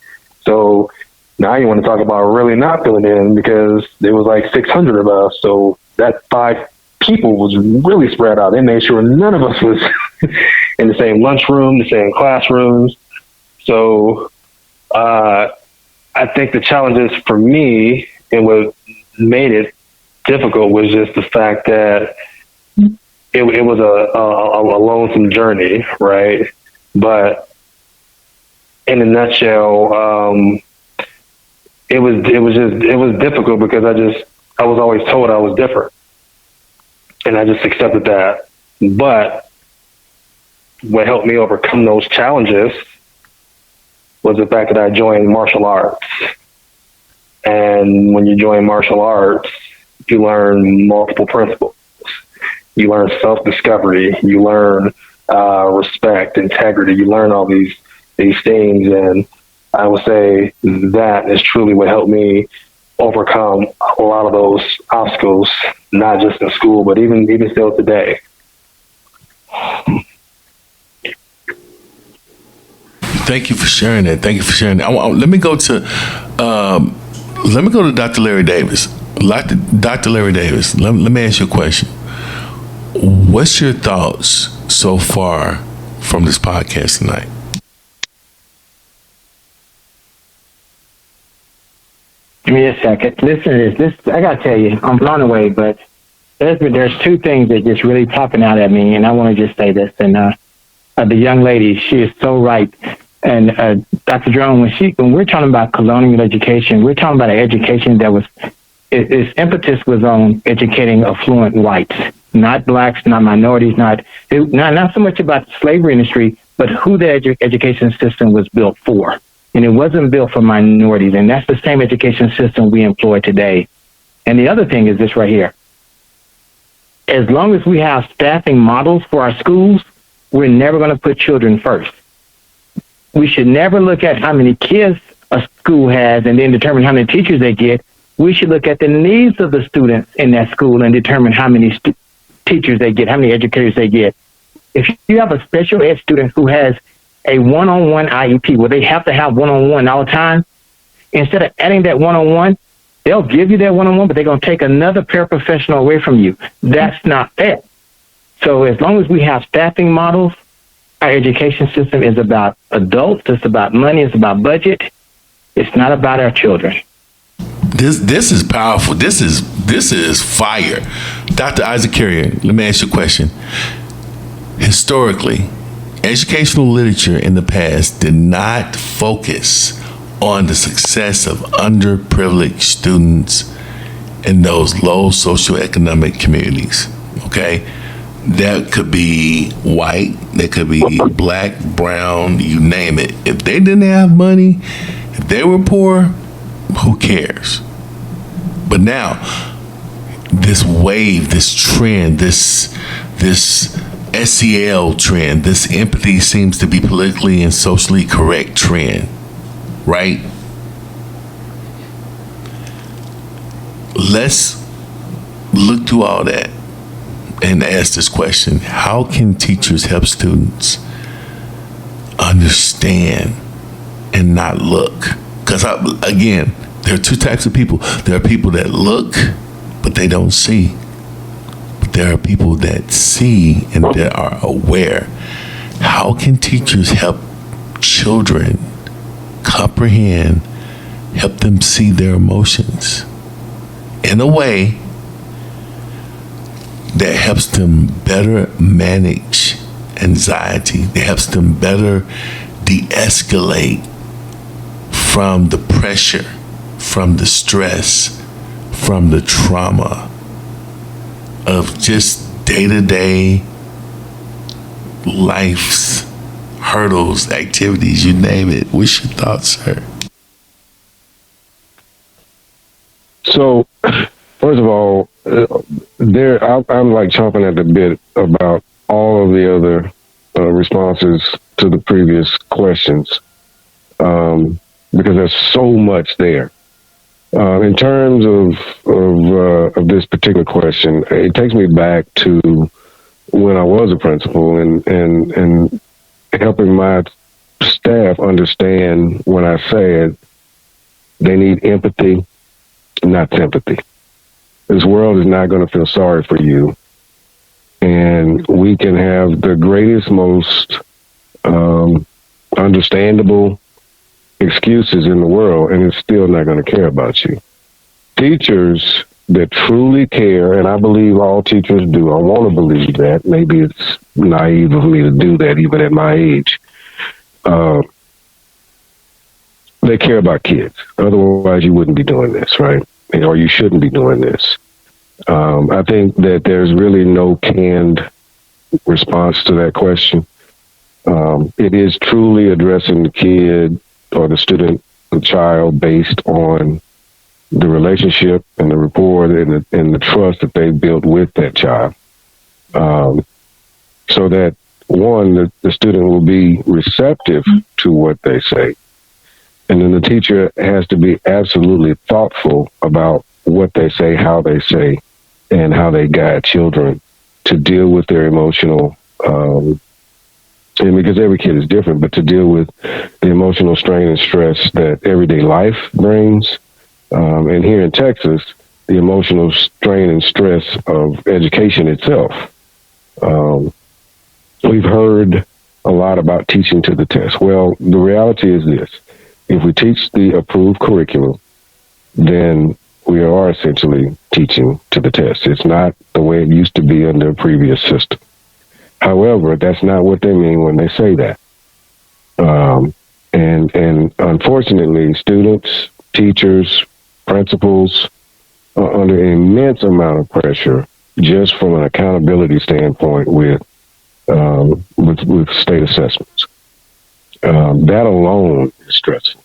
So now you want to talk about really not filling in, because there was like 600 of us. So that 5 people was really spread out. They made sure none of us was in the same lunchroom, the same classrooms. So I think the challenges for me, and what made it difficult, was just the fact that it was a lonesome journey, right? But in a nutshell, it was difficult because I was always told I was different, and I just accepted that. But what helped me overcome those challenges was the fact that I joined martial arts. And when you join martial arts, you learn multiple principles. You learn self-discovery. You learn respect, integrity. You learn all these things. And I would say that is truly what helped me overcome a lot of those obstacles, not just in school, but even still today. Thank you for sharing that. Let me go to Dr. Larry Davis. Dr. Larry Davis, let me ask you a question. What's your thoughts so far from this podcast tonight? Give me a second. Listen to this. I gotta tell you, I'm blown away. But there's 2 things that just really popping out at me, and I want to just say this. And the young lady, she is so right. And Dr. Jerome, when we're talking about colonial education, we're talking about an education that was its impetus was on educating affluent whites, not blacks, not minorities, not so much about the slavery industry, but who the education system was built for. And it wasn't built for minorities. And that's the same education system we employ today. And the other thing is this right here. As long as we have staffing models for our schools, we're never going to put children first. We should never look at how many kids a school has and then determine how many teachers they get. We should look at the needs of the students in that school and determine how many teachers they get, how many educators they get. If you have a special ed student who has a one-on-one IEP where they have to have one-on-one all the time, instead of adding that one-on-one, they'll give you that one-on-one, but they're going to take another paraprofessional away from you. That's not fair. So as long as we have staffing models, our education system is about adults, it's about money, it's about budget. It's not about our children. This is powerful. This is fire. Dr. Isaac Carrier, let me ask you a question. Historically, educational literature in the past did not focus on the success of underprivileged students in those low socioeconomic communities, okay? That could be white, that could be black, brown, you name it. If they didn't have money, if they were poor, who cares? But now, this wave, this trend, this SEL trend, this empathy seems to be politically and socially correct trend, right? Let's look through all that and ask this question: how can teachers help students understand and not look? Because again, there are two types of people. There are people that look, but they don't see. But there are people that see and that are aware. How can teachers help children comprehend, help them see their emotions in a way that helps them better manage anxiety, that helps them better de-escalate from the pressure, from the stress, from the trauma of just day-to-day life's hurdles, activities, you name it. What's your thoughts, sir? So, first of all, I'm like chomping at the bit about all of the other responses to the previous questions, because there's so much there. In terms of this particular question, it takes me back to when I was a principal and helping my staff understand when I said they need empathy, not sympathy. This world is not going to feel sorry for you. And we can have the greatest, most understandable excuses in the world, and it's still not going to care about you. Teachers that truly care, and I believe all teachers do, I want to believe that. Maybe it's naive of me to do that even at my age. They care about kids. Otherwise, you wouldn't be doing this, right? Or you shouldn't be doing this. I think that there's really no canned response to that question. It is truly addressing the kid or the student, the child, based on the relationship and the rapport and the trust that they built with that child. So that, one, the student will be receptive to what they say. And then the teacher has to be absolutely thoughtful about what they say, how they say, and how they guide children to deal with their emotional, and because every kid is different, but to deal with the emotional strain and stress that everyday life brings. And here in Texas, the emotional strain and stress of education itself. We've heard a lot about teaching to the test. Well, the reality is this. If we teach the approved curriculum, then we are essentially teaching to the test. It's not the way it used to be under a previous system. However, that's not what they mean when they say that. And unfortunately, students, teachers, principals are under an immense amount of pressure just from an accountability standpoint with state assessments. That alone is stressful.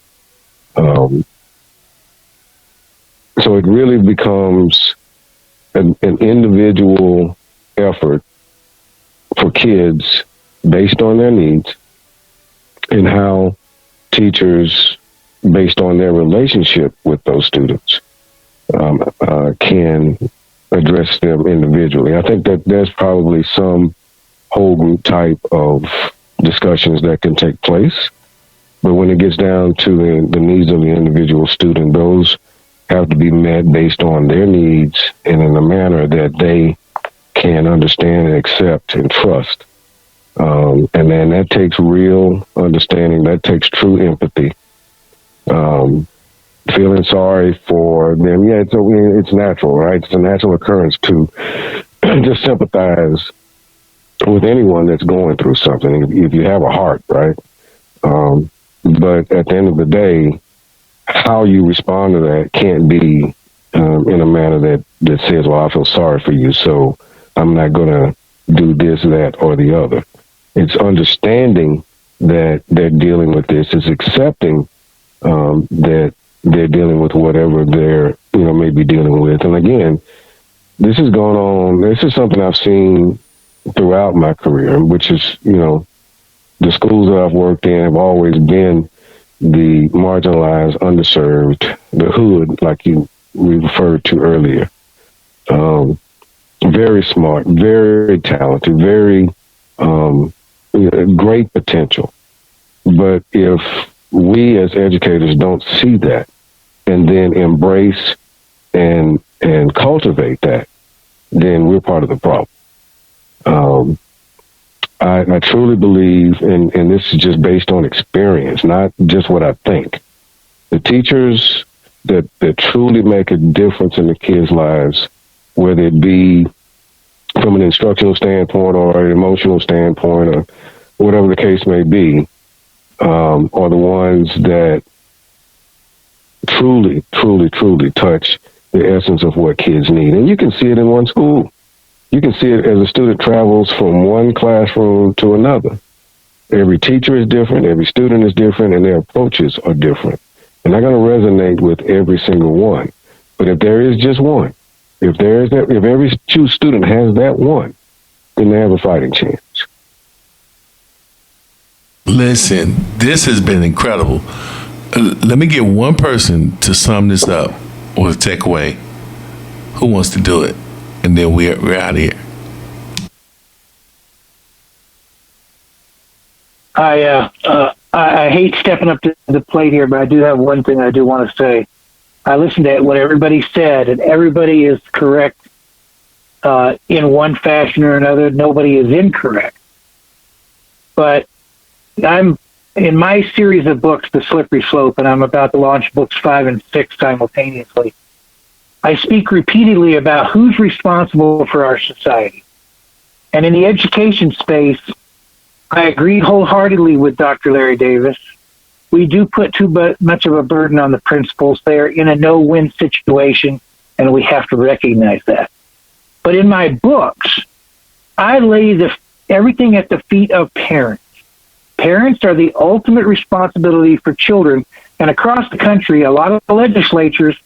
So it really becomes an individual effort for kids based on their needs, and how teachers, based on their relationship with those students, can address them individually. I think that there's probably some whole group type of discussions that can take place, but when it gets down to the needs of the individual student, those have to be met based on their needs and in a manner that they can understand and accept and trust. And then that takes real understanding. That takes true empathy. Feeling sorry for them. Yeah, it's natural, right? It's a natural occurrence to just sympathize with anyone that's going through something, if you have a heart, right? But at the end of the day, how you respond to that can't be in a manner that says, well, I feel sorry for you, so I'm not going to do this, that, or the other. It's understanding that they're dealing with this. It's accepting that they're dealing with whatever they're, may be dealing with. And again, this is going on. This is something I've seen throughout my career, which is, the schools that I've worked in have always been the marginalized, underserved, the hood, like we referred to earlier. Very smart, very talented, very great potential. But if we as educators don't see that and then embrace and cultivate that, then we're part of the problem. I truly believe, and this is just based on experience, not just what I think. The teachers that truly make a difference in the kids' lives, whether it be from an instructional standpoint or an emotional standpoint or whatever the case may be, are the ones that truly, truly, truly touch the essence of what kids need. And you can see it in one school. You can see it as a student travels from one classroom to another. Every teacher is different, every student is different, and their approaches are different. And they're going to resonate with every single one. But if there is just one, if every student has that one, then they have a fighting chance. Listen, this has been incredible. Let me get one person to sum this up or to take away. Who wants to do it? And then we're out of here. I hate stepping up to the plate here, but I do have one thing I do want to say. I listened to what everybody said, and everybody is correct in one fashion or another. Nobody is incorrect. But I'm in my series of books, The Slippery Slope, and I'm about to launch books 5 and 6 simultaneously. I speak repeatedly about who's responsible for our society. And in the education space, I agree wholeheartedly with Dr. Larry Davis. We do put too much of a burden on the principals. They're in a no-win situation, and we have to recognize that. But in my books, I lay everything at the feet of parents. Parents are the ultimate responsibility for children. And across the country, a lot of the legislatures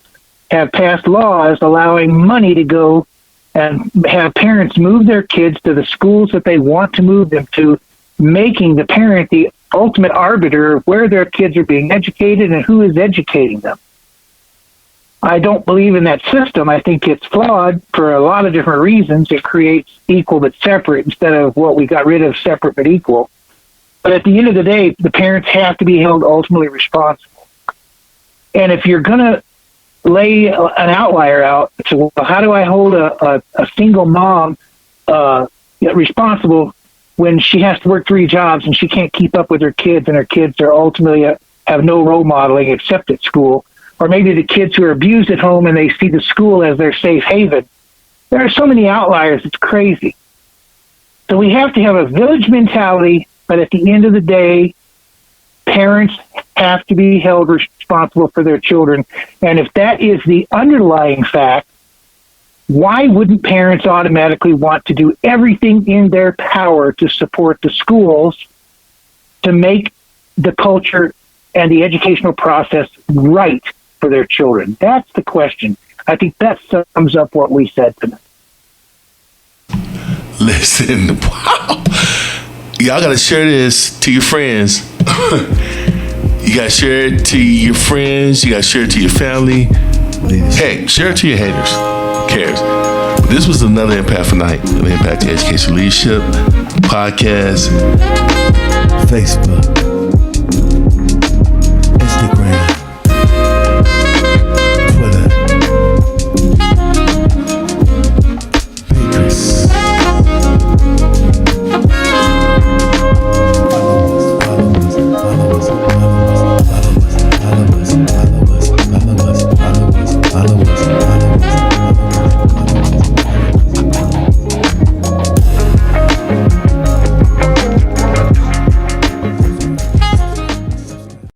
have passed laws allowing money to go and have parents move their kids to the schools that they want to move them to, making the parent the ultimate arbiter of where their kids are being educated and who is educating them. I don't believe in that system. I think it's flawed for a lot of different reasons. It creates equal but separate instead of what we got rid of, separate but equal. But at the end of the day, the parents have to be held ultimately responsible. And if you're going to lay an outlier out, so well, how do I hold a single mom responsible when she has to work 3 jobs and she can't keep up with her kids, and her kids are ultimately have no role modeling except at school? Or maybe the kids who are abused at home and they see the school as their safe haven. There are so many outliers, it's crazy. So we have to have a village mentality, but at the end of the day, parents have to be held responsible for their children. And if that is the underlying fact, why wouldn't parents automatically want to do everything in their power to support the schools to make the culture and the educational process right for their children? That's the question. I think that sums up what we said tonight. Listen, wow. Y'all got to share this to your friends. You got to share it to your friends. You got to share it to your family. Heck, share it to your haters. Who cares? But this was another Impactful Night of Impact Education Leadership Podcast. Facebook.